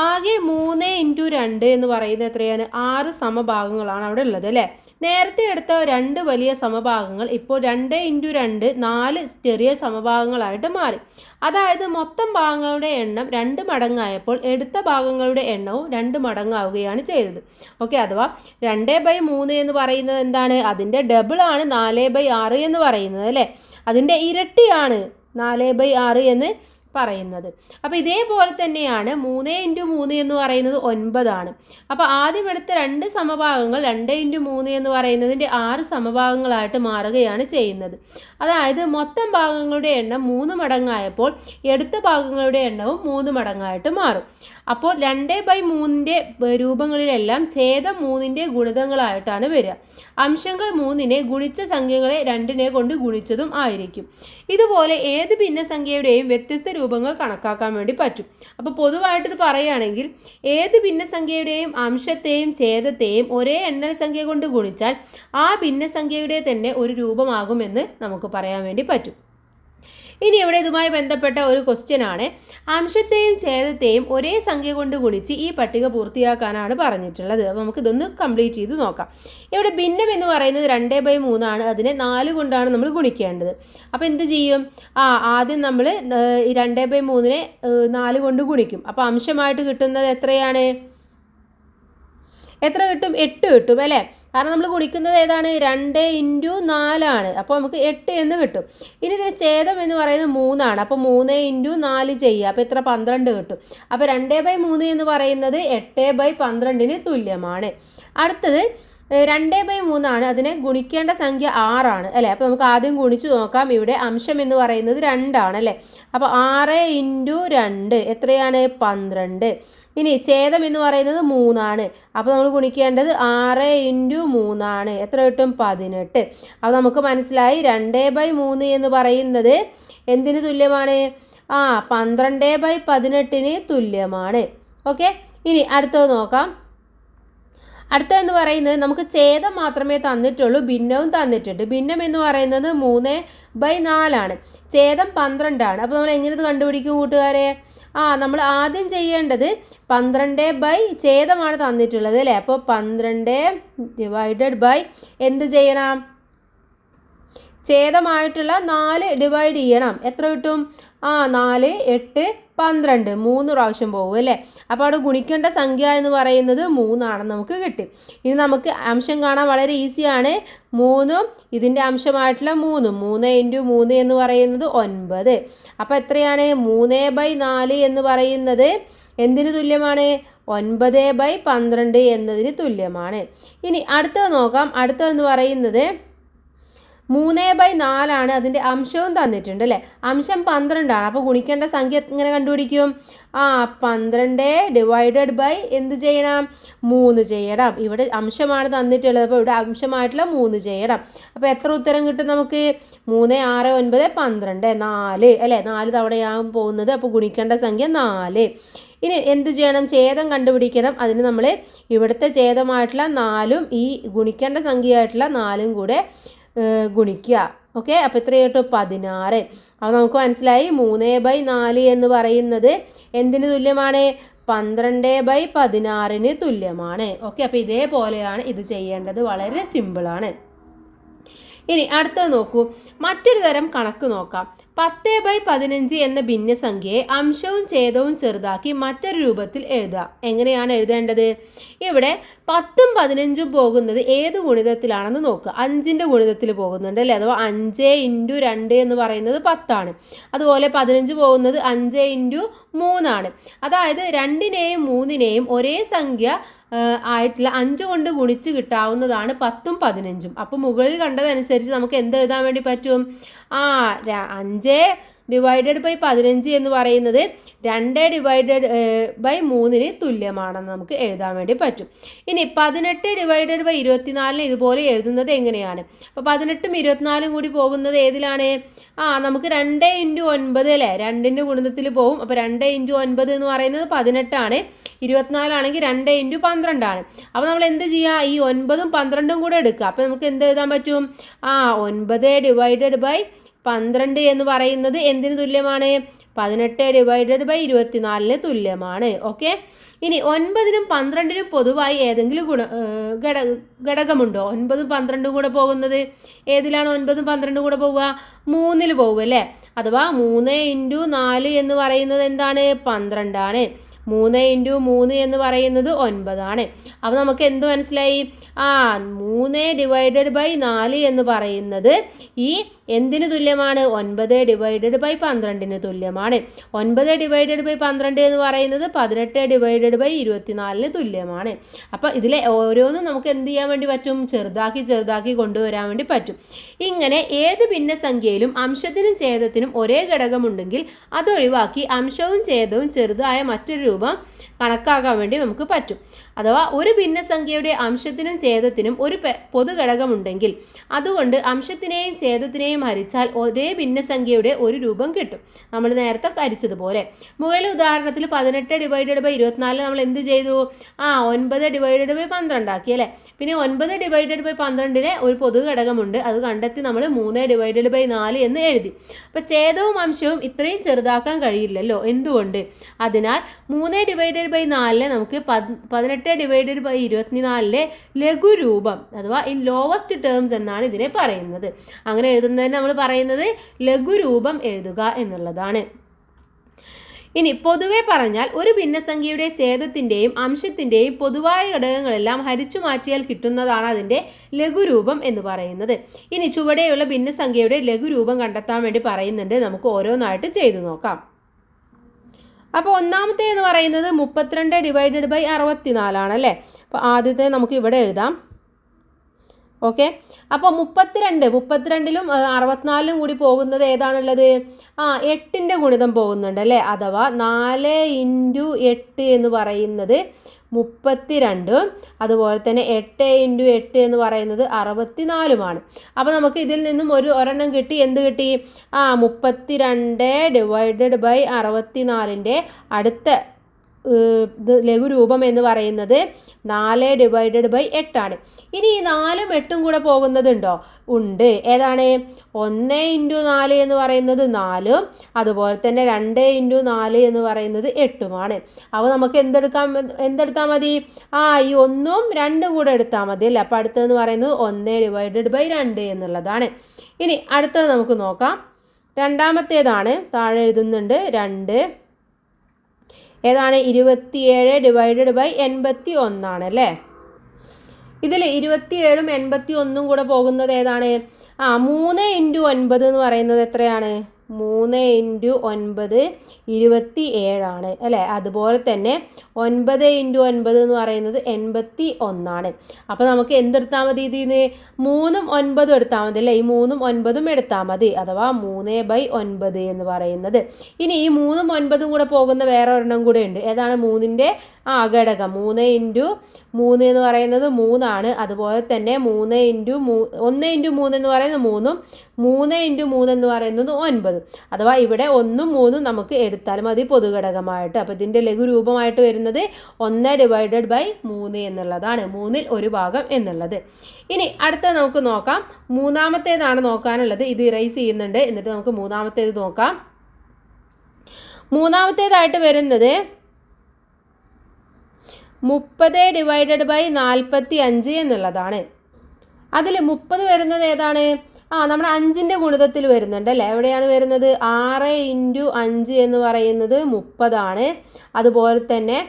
ആകെ 3 × 2 എന്ന് പറയുന്നത് എത്രയാണ്? 6 സമഭാഗങ്ങളാണ് അവിടെ ഉള്ളത് അല്ലേ. നേരത്തെ എടുത്ത 2 വലിയ സമഭാഗങ്ങൾ ഇപ്പോൾ 2 × 2 4 ചെറിയ സമഭാഗങ്ങളായിട്ട് മാറി. അതായത് മൊത്തം ഭാഗങ്ങളുടെ എണ്ണം 2 മടങ്ങായപ്പോൾ എടുത്ത ഭാഗങ്ങളുടെ എണ്ണവും 2 മടങ്ങാവുകയാണ് ചെയ്തത്. ഓക്കെ, അഥവാ 2/3 എന്ന് പറയുന്നത് എന്താണ്? അതിൻ്റെ ഡബിളാണ് 4/6 എന്ന് പറയുന്നത് അല്ലേ. അതിൻ്റെ ഇരട്ടിയാണ് 4/6 എന്ന് പറയുന്നത്. അപ്പോൾ ഇതേപോലെ തന്നെയാണ് 3 × 3 എന്ന് പറയുന്നത് 9 ആണ്. അപ്പോൾ ആദ്യം എടുത്ത 2 സമഭാഗങ്ങൾ 2 × 3 എന്ന് പറയുന്നതിൻ്റെ 6 സമഭാഗങ്ങളായിട്ട് മാറുകയാണ് ചെയ്യുന്നത്. അതായത് മൊത്തം ഭാഗങ്ങളുടെ എണ്ണം 3 മടങ്ങായപ്പോൾ എടുത്ത ഭാഗങ്ങളുടെ എണ്ണവും 3 മടങ്ങായിട്ട് മാറും. അപ്പോൾ 2/3 രൂപങ്ങളിലെല്ലാം ഛേദം 3ൻ്റെ ഗുണിതങ്ങളായിട്ടാണ് വരിക. അംശങ്ങൾ 3നെ ഗുണിച്ച സംഖ്യകളെ 2നെ കൊണ്ട് ഗുണിച്ചതും ആയിരിക്കും. ഇതുപോലെ ഏത് ഭിന്നസംഖ്യയുടെയും വ്യത്യസ്ത രൂപങ്ങൾ കണക്കാക്കാൻ വേണ്ടി പറ്റും. അപ്പോൾ പൊതുവായിട്ട് ഇത് പറയുകയാണെങ്കിൽ ഏത് ഭിന്നസംഖ്യയുടെയും അംശത്തെയും ഛേദത്തെയും ഒരേ എണ്ണൽ സംഖ്യ കൊണ്ട് ഗുണിച്ചാൽ ആ ഭിന്നസംഖ്യയുടെ തന്നെ ഒരു രൂപമാകുമെന്ന് നമുക്ക് പറയാൻ വേണ്ടി പറ്റും. ഇനി ഇവിടെ ഇതുമായി ബന്ധപ്പെട്ട ഒരു ക്വസ്റ്റ്യൻ ആണ്. അംശത്തെയും ഛേദത്തെയും ഒരേ സംഖ്യ കൊണ്ട് ഗുണിച്ച് ഈ പട്ടിക പൂർത്തിയാക്കാനാണ് പറഞ്ഞിട്ടുള്ളത്. അപ്പോൾ നമുക്കിതൊന്ന് കംപ്ലീറ്റ് ചെയ്ത് നോക്കാം. ഇവിടെ ഭിന്നം എന്ന് പറയുന്നത് 2/3 ആണ്. അതിനെ 4 കൊണ്ടാണ് നമ്മൾ ഗുണിക്കേണ്ടത്. അപ്പോൾ എന്ത് ചെയ്യും? ആദ്യം നമ്മൾ ഈ 2/3നെ 4 കൊണ്ട് ഗുണിക്കും. അപ്പോൾ അംശമായിട്ട് കിട്ടുന്നത് എത്രയാണ്? എത്ര കിട്ടും? 8 കിട്ടും അല്ലേ. കാരണം നമ്മൾ ഗുണിക്കുന്നത് ഏതാണ് 2 × 4 അപ്പോൾ നമുക്ക് 8 എന്ന് കിട്ടും. ഇനി ഇതിന് ഛേദം എന്ന് പറയുന്നത് 3 അപ്പോൾ 3 × 4 ചെയ്യുക, അപ്പോൾ എത്ര 12 കിട്ടും. അപ്പോൾ 2/3 എന്ന് പറയുന്നത് 8/12 തുല്യമാണ്. അടുത്തത് 2/3 അതിനെ ഗുണിക്കേണ്ട സംഖ്യ 6 അല്ലേ. അപ്പോൾ നമുക്ക് ആദ്യം ഗുണിച്ച് നോക്കാം. ഇവിടെ അംശം എന്ന് പറയുന്നത് 2 അല്ലേ. അപ്പോൾ 6 × 2 എത്രയാണ് 12. ഇനി ഛേദം എന്ന് പറയുന്നത് 3 അപ്പോൾ നമ്മൾ ഗുണിക്കേണ്ടത് 6 × 3 എത്ര കിട്ടും 18. അപ്പോൾ നമുക്ക് മനസ്സിലായി 2/3 എന്ന് പറയുന്നത് എന്തിന് തുല്യമാണ് 12/18 തുല്യമാണ്. ഓക്കെ, ഇനി അടുത്തത് നോക്കാം. അടുത്തതെന്ന് പറയുന്നത് നമുക്ക് ഛേദം മാത്രമേ തന്നിട്ടുള്ളൂ, ഭിന്നവും തന്നിട്ടുണ്ട്. ഭിന്നം എന്ന് പറയുന്നത് 3/4 ഛേദം 12 അപ്പോൾ നമ്മൾ എങ്ങനെ ഇത് കണ്ടുപിടിക്കും കൂട്ടുകാരെ? നമ്മൾ ആദ്യം ചെയ്യേണ്ടത് 12 ഛേദമാണ് തന്നിട്ടുള്ളത് അല്ലേ. അപ്പോൾ 12 എന്ത് ചെയ്യണം? ഛേദമായിട്ടുള്ള 4 ഡിവൈഡ് ചെയ്യണം. എത്ര കിട്ടും? 4, 8, 12 3 പ്രാവശ്യം പോകും അല്ലേ. അപ്പോൾ അവിടെ ഗുണിക്കേണ്ട സംഖ്യ എന്ന് പറയുന്നത് 3 നമുക്ക് കിട്ടി. ഇനി നമുക്ക് അംശം കാണാൻ വളരെ ഈസിയാണ്. 3 ഇതിൻ്റെ അംശമായിട്ടുള്ള 3 × 3 എന്ന് പറയുന്നത് 9. അപ്പോൾ എത്രയാണ് 3/4 എന്ന് പറയുന്നത് എന്തിന് തുല്യമാണ്? 9/12 എന്നതിന് തുല്യമാണ്. ഇനി അടുത്തത് നോക്കാം. അടുത്തതെന്ന് പറയുന്നത് 3/4 അതിൻ്റെ അംശവും തന്നിട്ടുണ്ട് അല്ലേ. അംശം 12 അപ്പോൾ ഗുണിക്കേണ്ട സംഖ്യ എങ്ങനെ കണ്ടുപിടിക്കും? 12 എന്ത് ചെയ്യണം? 3 ചെയ്യണം. ഇവിടെ അംശമാണ് തന്നിട്ടുള്ളത്, അപ്പോൾ ഇവിടെ അംശമായിട്ടുള്ള 3 ചെയ്യണം. അപ്പോൾ എത്ര ഉത്തരം കിട്ടും നമുക്ക്? 3, 6, 9, 12 4 അല്ലേ. 4 തവണയാണ് പോകുന്നത്, അപ്പോൾ ഗുണിക്കേണ്ട സംഖ്യ 4. ഇനി എന്ത് ചെയ്യണം? ഛേദം കണ്ടുപിടിക്കണം. അതിന് നമ്മൾ ഇവിടുത്തെ ഛേദമായിട്ടുള്ള 4ഉം ഈ ഗുണിക്കേണ്ട സംഖ്യയായിട്ടുള്ള 4ഉം കൂടെ ഗുണിക്കുക. ഓക്കെ, അപ്പോൾ എത്ര കിട്ടും? 16. അപ്പോൾ നമുക്ക് മനസ്സിലായി 3/4 എന്ന് പറയുന്നത് എന്തിന് തുല്യമാണ്? 12/16 തുല്യമാണ്. ഓക്കെ, അപ്പോൾ ഇതേപോലെയാണ് ഇത് ചെയ്യേണ്ടത്. വളരെ സിമ്പിളാണ്. ഇനി അടുത്തത് നോക്കൂ. മറ്റൊരു തരം കണക്ക് നോക്കാം. 10/15 എന്ന ഭിന്നസംഖ്യയെ അംശവും ഛേദവും ചെറുതാക്കി മറ്റൊരു രൂപത്തിൽ എഴുതാം. എങ്ങനെയാണ് എഴുതേണ്ടത്? ഇവിടെ 10ഉം 15ഉം പോകുന്നത് ഏത് ഗുണിതത്തിലാണെന്ന് നോക്കുക. 5ൻ്റെ ഗുണിതത്തിൽ പോകുന്നുണ്ട് അല്ലേ. അഥവാ 5 × 2 എന്ന് പറയുന്നത് 10. അതുപോലെ 15 പോകുന്നത് 5 × 3. അതായത് 2നെയും 3നെയും ഒരേ സംഖ്യ ആയിട്ടുള്ള 5 കൊണ്ട് ഗുണിച്ച് കിട്ടാവുന്നതാണ് 10ഉം 15ഉം. അപ്പോൾ മുകളിൽ കണ്ടതനുസരിച്ച് നമുക്ക് എന്ത് എഴുതാൻ വേണ്ടി പറ്റും? 5/15 എന്ന് പറയുന്നത് 2/3 തുല്യമാണെന്ന് നമുക്ക് എഴുതാൻ വേണ്ടി പറ്റും. ഇനി 18/24 ഇതുപോലെ എഴുതുന്നത് എങ്ങനെയാണ്? അപ്പോൾ 18ഉം 24ഉം കൂടി പോകുന്നത് ഏതിലാണ്? നമുക്ക് 2 × 9 അല്ലേ. 2ൻ്റെ ഗുണിതത്തിൽ പോകും. അപ്പോൾ 2 × 9 എന്ന് പറയുന്നത് 18. 24 ആണെങ്കിൽ 2 × 12. അപ്പോൾ നമ്മൾ എന്ത് ചെയ്യുക? ഈ 9ഉം 12ഉം കൂടെ എടുക്കുക. അപ്പോൾ നമുക്ക് എന്ത് എഴുതാൻ പറ്റും? 9/12 എന്ന് പറയുന്നത് എന്തിന് തുല്യമാണ്? 18/24 തുല്യമാണ്. ഓക്കെ, ഇനി 9നും 12നും പൊതുവായി ഏതെങ്കിലും ഘടകമുണ്ടോ? 9ഉം 12ഉം കൂടെ പോകുന്നത് ഏതിലാണ്? 9ഉം 12ഉം കൂടെ പോവുക 3ൽ പോകും അല്ലേ. അഥവാ 3 × 4 എന്ന് പറയുന്നത് എന്താണ്? 12. 3 × 3 എന്ന് പറയുന്നത് 9. അപ്പോൾ നമുക്ക് എന്ത് മനസ്സിലായി? 3/4 എന്ന് പറയുന്നത് ഈ എന്തിന് തുല്യമാണ്? 9/12 തുല്യമാണ്. 9/12 എന്ന് പറയുന്നത് 18/24 തുല്യമാണ്. അപ്പോൾ ഇതിലെ ഓരോന്നും നമുക്ക് എന്ത് ചെയ്യാൻ വേണ്ടി പറ്റും? ചെറുതാക്കി കൊണ്ടുവരാൻ വേണ്ടി പറ്റും. ഇങ്ങനെ ഏത് ഭിന്നസംഖ്യയിലും അംശത്തിനും ഛേദത്തിനും ഒരേ ഘടകമുണ്ടെങ്കിൽ അതൊഴിവാക്കി അംശവും ഛേദവും ചെറുതായ മറ്റൊരു രൂപം കണക്കാക്കാൻ വേണ്ടി നമുക്ക് പറ്റും. അഥവാ ഒരു ഭിന്നസംഖ്യയുടെ അംശത്തിനും ഛേദത്തിനും ഒരു പൊതു ഘടകമുണ്ടെങ്കിൽ അതുകൊണ്ട് അംശത്തിനെയും ഛേദത്തിനെയും ഹരിച്ചാൽ ഒരേ ഭിന്നസംഖ്യയുടെ ഒരു രൂപം കിട്ടും. നമ്മൾ നേരത്തെ ഹരിച്ചതുപോലെ മുകളിലെ ഉദാഹരണത്തിൽ 18/24 നമ്മൾ എന്ത് ചെയ്തു? 9/12 ആക്കി അല്ലേ. പിന്നെ 9/12 ഒരു പൊതു ഘടകമുണ്ട്, അത് കണ്ടെത്തി നമ്മൾ 3/4 എന്ന് എഴുതി. അപ്പോൾ ഛേദവും അംശവും ഇത്രയും ചെറുതാക്കാൻ കഴിയില്ലല്ലോ. എന്തുകൊണ്ട്? അതിനാൽ 3/4 നമുക്ക് 18/24 ലഘുരൂപം അഥവാ ഇൻ ലോവസ്റ്റ് ടേംസ് എന്നാണ് ഇതിനെ പറയുന്നത്. അങ്ങനെ എഴുതുന്നതിന് നമ്മൾ പറയുന്നത് ലഘുരൂപം എഴുതുക എന്നുള്ളതാണ്. ഇനി പൊതുവെ പറഞ്ഞാൽ ഒരു ഭിന്നസംഖ്യയുടെ ഛേദത്തിൻ്റെയും അംശത്തിൻ്റെയും പൊതുവായ ഘടകങ്ങളെല്ലാം ഹരിച്ചു മാറ്റിയാൽ കിട്ടുന്നതാണ് അതിൻ്റെ ലഘുരൂപം എന്ന് പറയുന്നത്. ഇനി ചുവടെയുള്ള ഭിന്നസംഖ്യയുടെ ലഘുരൂപം കണ്ടെത്താൻ വേണ്ടി പറയുന്നുണ്ട്. നമുക്ക് ഓരോന്നായിട്ട് ചെയ്തു നോക്കാം. അപ്പോൾ ഒന്നാമത്തെ എന്ന് പറയുന്നത് 32 ഡിവൈഡഡ് ബൈ 64 അല്ലേ. അപ്പോൾ ആദ്യത്തെ നമുക്ക് ഇവിടെ എഴുതാം. ഓക്കെ, അപ്പോൾ 32ലും 64ലും കൂടി പോകുന്നത് ഏതാണുള്ളത്? 8ൻ്റെ ഗുണിതം പോകുന്നുണ്ട് അല്ലേ. അഥവാ 4 × 8 എന്ന് പറയുന്നത് 32, അതുപോലെ തന്നെ 8 × 8 എന്ന് പറയുന്നത് 64. അപ്പോൾ നമുക്ക് ഇതിൽ നിന്നും ഒരെണ്ണം കിട്ടി. എന്ത് കിട്ടി? 32 ഡിവൈഡഡ് ബൈ 64ൻ്റെ അടുത്ത ലഘുരൂപം എന്ന് പറയുന്നത് 4 ഡിവൈഡഡ് ബൈ 8 ആണ്. ഇനി ഈ 4ഉം 8ഉം കൂടെ പോകുന്നതുണ്ടോ? ഉണ്ട്. ഏതാണ്? 1 × 4 എന്ന് പറയുന്നത് 4ഉം അതുപോലെ തന്നെ 2 × 4 എന്ന് പറയുന്നത് 8ഉമാണ്. അപ്പോൾ നമുക്ക് എന്തെടുത്താൽ മതി? ഈ 1ഉം 2ഉം കൂടെ എടുത്താൽ മതി അല്ലേ. അപ്പോൾ അടുത്തതെന്ന് പറയുന്നത് 1 ഡിവൈഡഡ് ബൈ 2 എന്നുള്ളതാണ്. ഇനി അടുത്തത് നമുക്ക് നോക്കാം. രണ്ടാമത്തേതാണ്, താഴെ എഴുതുന്നുണ്ട് 2. ഏതാണ്? 27 ഡിവൈഡഡ് ബൈ 81 ആണ് അല്ലേ. ഇതിൽ 27ഉം 81ഉം കൂടെ പോകുന്നത് ഏതാണ്? 3 × 9 എന്ന് പറയുന്നത് എത്രയാണ്? 3 × 9 27 ആണ് അല്ലേ. അതുപോലെ തന്നെ 9 × 9 എന്ന് പറയുന്നത് 81 ആണ്. അപ്പോൾ നമുക്ക് എന്തെടുത്താൽ മതി? ഇതിന് 3ഉം 9ഉം എടുത്താൽ മതി അല്ലേ. ഈ 3ഉം 9ഉം എടുത്താൽ മതി. അഥവാ 3/9 എന്ന് പറയുന്നത്. ഇനി ഈ 3ഉം 9ഉം കൂടെ പോകുന്ന വേറെ ഒരെണ്ണം കൂടെ ഉണ്ട്. ഏതാണ്? 3ൻ്റെ ഘടകം 3 × 3 എന്ന് പറയുന്നത് 3 ആണ്. അതുപോലെ തന്നെ 1 × 3 എന്ന് പറയുന്നത് 3ഉം 3 × 3 എന്ന് പറയുന്നത് 9. അഥവാ ഇവിടെ 1ഉം 3ഉം നമുക്ക് എടുത്താൽ മതി പൊതുഘടകമായിട്ട്. അപ്പോൾ ഇതിൻ്റെ ലഘുരൂപമായിട്ട് വരുന്നത് 1 ഡിവൈഡഡ് ബൈ 3 എന്നുള്ളതാണ്. 3ൽ 1 ഭാഗം എന്നുള്ളത്. ഇനി അടുത്ത നമുക്ക് നോക്കാം. മൂന്നാമത്തേതാണ് നോക്കാനുള്ളത്. ഇത് ഇറേസ് ചെയ്യുന്നുണ്ട്. എന്നിട്ട് നമുക്ക് മൂന്നാമത്തേത് നോക്കാം. മൂന്നാമത്തേതായിട്ട് വരുന്നത് 30 ഡിവൈഡഡ് ബൈ 45 എന്നുള്ളതാണ്. അതിൽ 30 വരുന്നത് ഏതാണ്? നമ്മുടെ 5ൻ്റെ ഗുണിതത്തിൽ വരുന്നുണ്ട് അല്ലേ. എവിടെയാണ് വരുന്നത്? 6 × 5 എന്ന് പറയുന്നത് 30 ആണ്. അതുപോലെ തന്നെ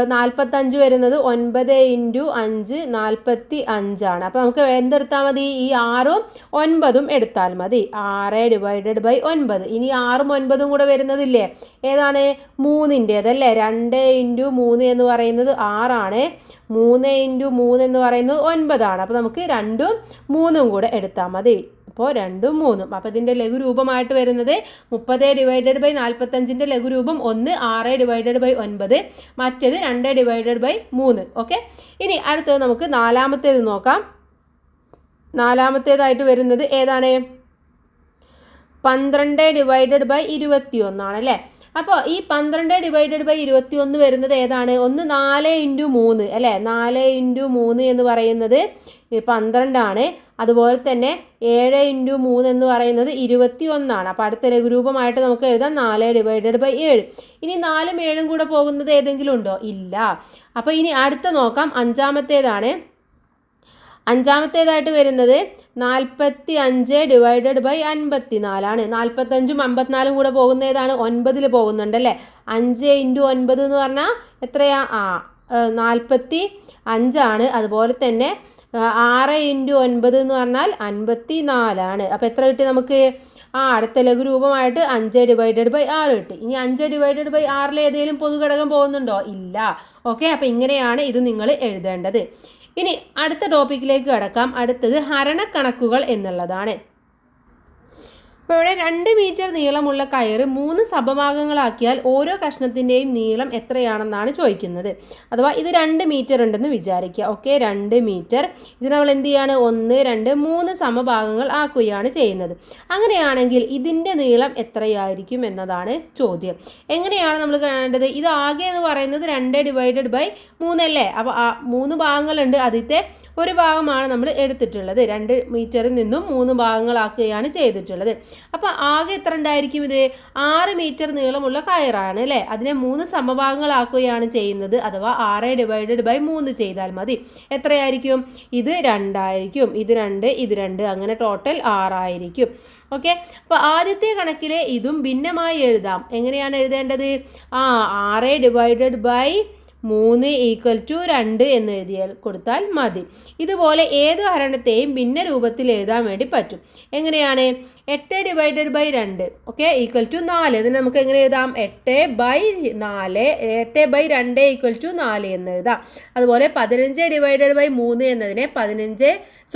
45 വരുന്നത് 9 × 5 45 ആണ്. അപ്പോൾ നമുക്ക് എന്തെടുത്താൽ മതി? ഈ 6ഉം 9ഉം എടുത്താൽ മതി. 6 ഡിവൈഡഡ് ബൈ 9. ഇനി 6ഉം 9ഉം കൂടെ വരുന്നതില്ലേ? ഏതാണ്? 3ൻ്റേതല്ലേ. 2 × 3 എന്ന് പറയുന്നത് 6 ആണ്. 3 × 3 എന്ന് പറയുന്നത് 9 ആണ്. അപ്പോൾ നമുക്ക് 2ഉം 3ഉം കൂടെ എടുത്താൽ മതി. അപ്പോൾ 2ഉം 3ഉം. അപ്പോൾ ഇതിൻ്റെ ലഘുരൂപമായിട്ട് വരുന്നത് 30 ഡിവൈഡഡ് ബൈ 45ൻ്റെ ലഘുരൂപം 1 6 ഡിവൈഡഡ് ബൈ 9, മറ്റേത് 2 ഡിവൈഡഡ് ബൈ 3. ഓക്കെ, ഇനി അടുത്തത് നമുക്ക് നാലാമത്തേത് നോക്കാം. നാലാമത്തേതായിട്ട് വരുന്നത് ഏതാണ്? 12 ഡിവൈഡഡ് ബൈ 21 ആണല്ലേ. അപ്പോൾ ഈ 12 ഡിവൈഡഡ് ബൈ 21 വരുന്നത് ഏതാണ്? ഒന്ന് 4 × 3 അല്ലേ. 4 × 3 എന്ന് പറയുന്നത് 12 ആണ്. അതുപോലെ തന്നെ 7 × 3 എന്ന് പറയുന്നത് 21 ആണ്. അപ്പോൾ അടുത്ത ലഘുരൂപമായിട്ട് നമുക്ക് എഴുതാം 4 ഡിവൈഡഡ് ബൈ 7. ഇനി 4ഉം 7ഉം കൂടെ പോകുന്നത് ഏതെങ്കിലും ഉണ്ടോ? ഇല്ല. അപ്പോൾ ഇനി അടുത്ത നോക്കാം. അഞ്ചാമത്തേതാണ്. അഞ്ചാമത്തേതായിട്ട് വരുന്നത് 45 ഡിവൈഡഡ് ബൈ 54 ആണ്. 45ഉം 54ഉം കൂടെ പോകുന്ന ഏതാണ്? 9ൽ പോകുന്നുണ്ടല്ലേ. 5 × 9 എന്ന് പറഞ്ഞാൽ എത്രയാ? 45 ആണ്. അതുപോലെ തന്നെ 6 × 9 എന്ന് പറഞ്ഞാൽ 54 ആണ്. അപ്പോൾ എത്ര കിട്ടി നമുക്ക്? അടുത്ത ലഘുരൂപമായിട്ട് 5 ഡിവൈഡഡ് ബൈ 6 കിട്ടി. ഇനി 5 ഡിവൈഡഡ് ബൈ 6ൽ ഏതെങ്കിലും പൊതുഘടകം പോകുന്നുണ്ടോ? ഇല്ല. ഓക്കെ, അപ്പോൾ ഇങ്ങനെയാണ് ഇത് നിങ്ങൾ എഴുതേണ്ടത്. ഇനി അടുത്ത ടോപ്പിക്കിലേക്ക് കടക്കാം. അടുത്തത് ഹരണക്കണക്കുകൾ എന്നുള്ളതാണ്. അപ്പോൾ ഇവിടെ 2 മീറ്റർ നീളമുള്ള കയറ് 3 സമഭാഗങ്ങളാക്കിയാൽ ഓരോ കഷ്ണത്തിൻ്റെയും നീളം എത്രയാണെന്നാണ് ചോദിക്കുന്നത്. അഥവാ ഇത് 2 മീറ്റർ ഉണ്ടെന്ന് വിചാരിക്കുക. Okay, 2 meter. ഇത് നമ്മൾ എന്ത് ചെയ്യാണ്? 1 2 3 സമഭാഗങ്ങൾ ആക്കുകയാണ് ചെയ്യുന്നത്. അങ്ങനെയാണെങ്കിൽ ഇതിൻ്റെ നീളം എത്രയായിരിക്കും എന്നതാണ് ചോദ്യം. എങ്ങനെയാണ് നമ്മൾ കാണേണ്ടത്? ഇത് ആകെ എന്ന് പറയുന്നത് 2 ഡിവൈഡഡ് ബൈ 3 അല്ലേ. അപ്പോൾ 3 ഭാഗങ്ങളുണ്ട്. ആദ്യത്തെ ഒരു ഭാഗമാണ് നമ്മൾ എടുത്തിട്ടുള്ളത്. 2 മീറ്ററിൽ നിന്നും 3 ഭാഗങ്ങളാക്കുകയാണ് ചെയ്തിട്ടുള്ളത്. അപ്പോൾ ആകെ എത്ര ഉണ്ടായിരിക്കും? ഇത് 6 മീറ്റർ നീളമുള്ള കയറാണ് അല്ലേ. അതിനെ 3 സമഭാഗങ്ങളാക്കുകയാണ് ചെയ്യുന്നത്. അഥവാ 6/3 ചെയ്താൽ മതി. എത്രയായിരിക്കും? ഇത് 2 ആയിരിക്കും, ഇത് 2, ഇത് 2, അങ്ങനെ ടോട്ടൽ 6 ആയിരിക്കും. ഓക്കെ. അപ്പോൾ ആദ്യത്തെ കണക്കിലെ ഇതും ഭിന്നമായി എഴുതാം. എങ്ങനെയാണ് എഴുതേണ്ടത്? 6/3 = 2 എന്ന് എഴുതിയാൽ കൊടുത്താൽ മതി. ഇതുപോലെ ഏത് ഹരണത്തെയും ഭിന്ന രൂപത്തിൽ എഴുതാൻ വേണ്ടി പറ്റും. എങ്ങനെയാണ്? 8/2 ഓക്കെ =4. അതിന് നമുക്ക് എങ്ങനെ എഴുതാം? 8/4 8/2 = 4 എന്ന് എഴുതാം. അതുപോലെ 15/3 എന്നതിനെ 15/3 =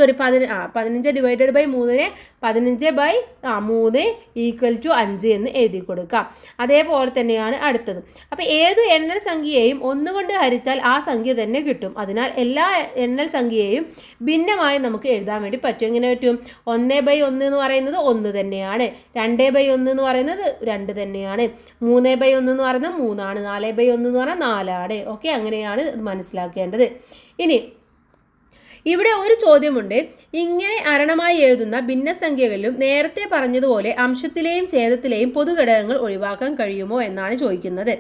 5 എന്ന് എഴുതി കൊടുക്കാം. അതേപോലെ തന്നെയാണ് അടുത്തത്. അപ്പോൾ ഏത് എണ്ണൽ സംഖ്യയെയും 1 കൊണ്ട് ഹരിച്ചാൽ ആ സംഖ്യ തന്നെ കിട്ടും. അതിനാൽ എല്ലാ എണ്ണൽ സംഖ്യയെയും ഭിന്നമായി നമുക്ക് എഴുതാൻ വേണ്ടി പറ്റും. എങ്ങനെ പറ്റും? 1/1 എന്ന് പറയുന്നത് 1 തന്നെയാണ്, 2/1 എന്ന് പറയുന്നത് 2 തന്നെയാണ്, 3/1 എന്ന് പറയുന്നത് 3 ആണ്, 4/1 എന്ന് പറഞ്ഞാൽ 4 ആണ്. ഓക്കെ, അങ്ങനെയാണ് മനസ്സിലാക്കേണ്ടത്. ഇനി ഇവിടെ ഒരു ചോദ്യമുണ്ട്. ഇങ്ങനെ ഹരണമായി എഴുതുന്ന ഭിന്നസംഖ്യകളിലും നേരത്തെ പറഞ്ഞതുപോലെ അംശത്തിലെയും ഛേദത്തിലെയും പൊതുഘടകങ്ങൾ ഒഴിവാക്കാൻ കഴിയുമോ എന്നാണ് ചോദിക്കുന്നത്.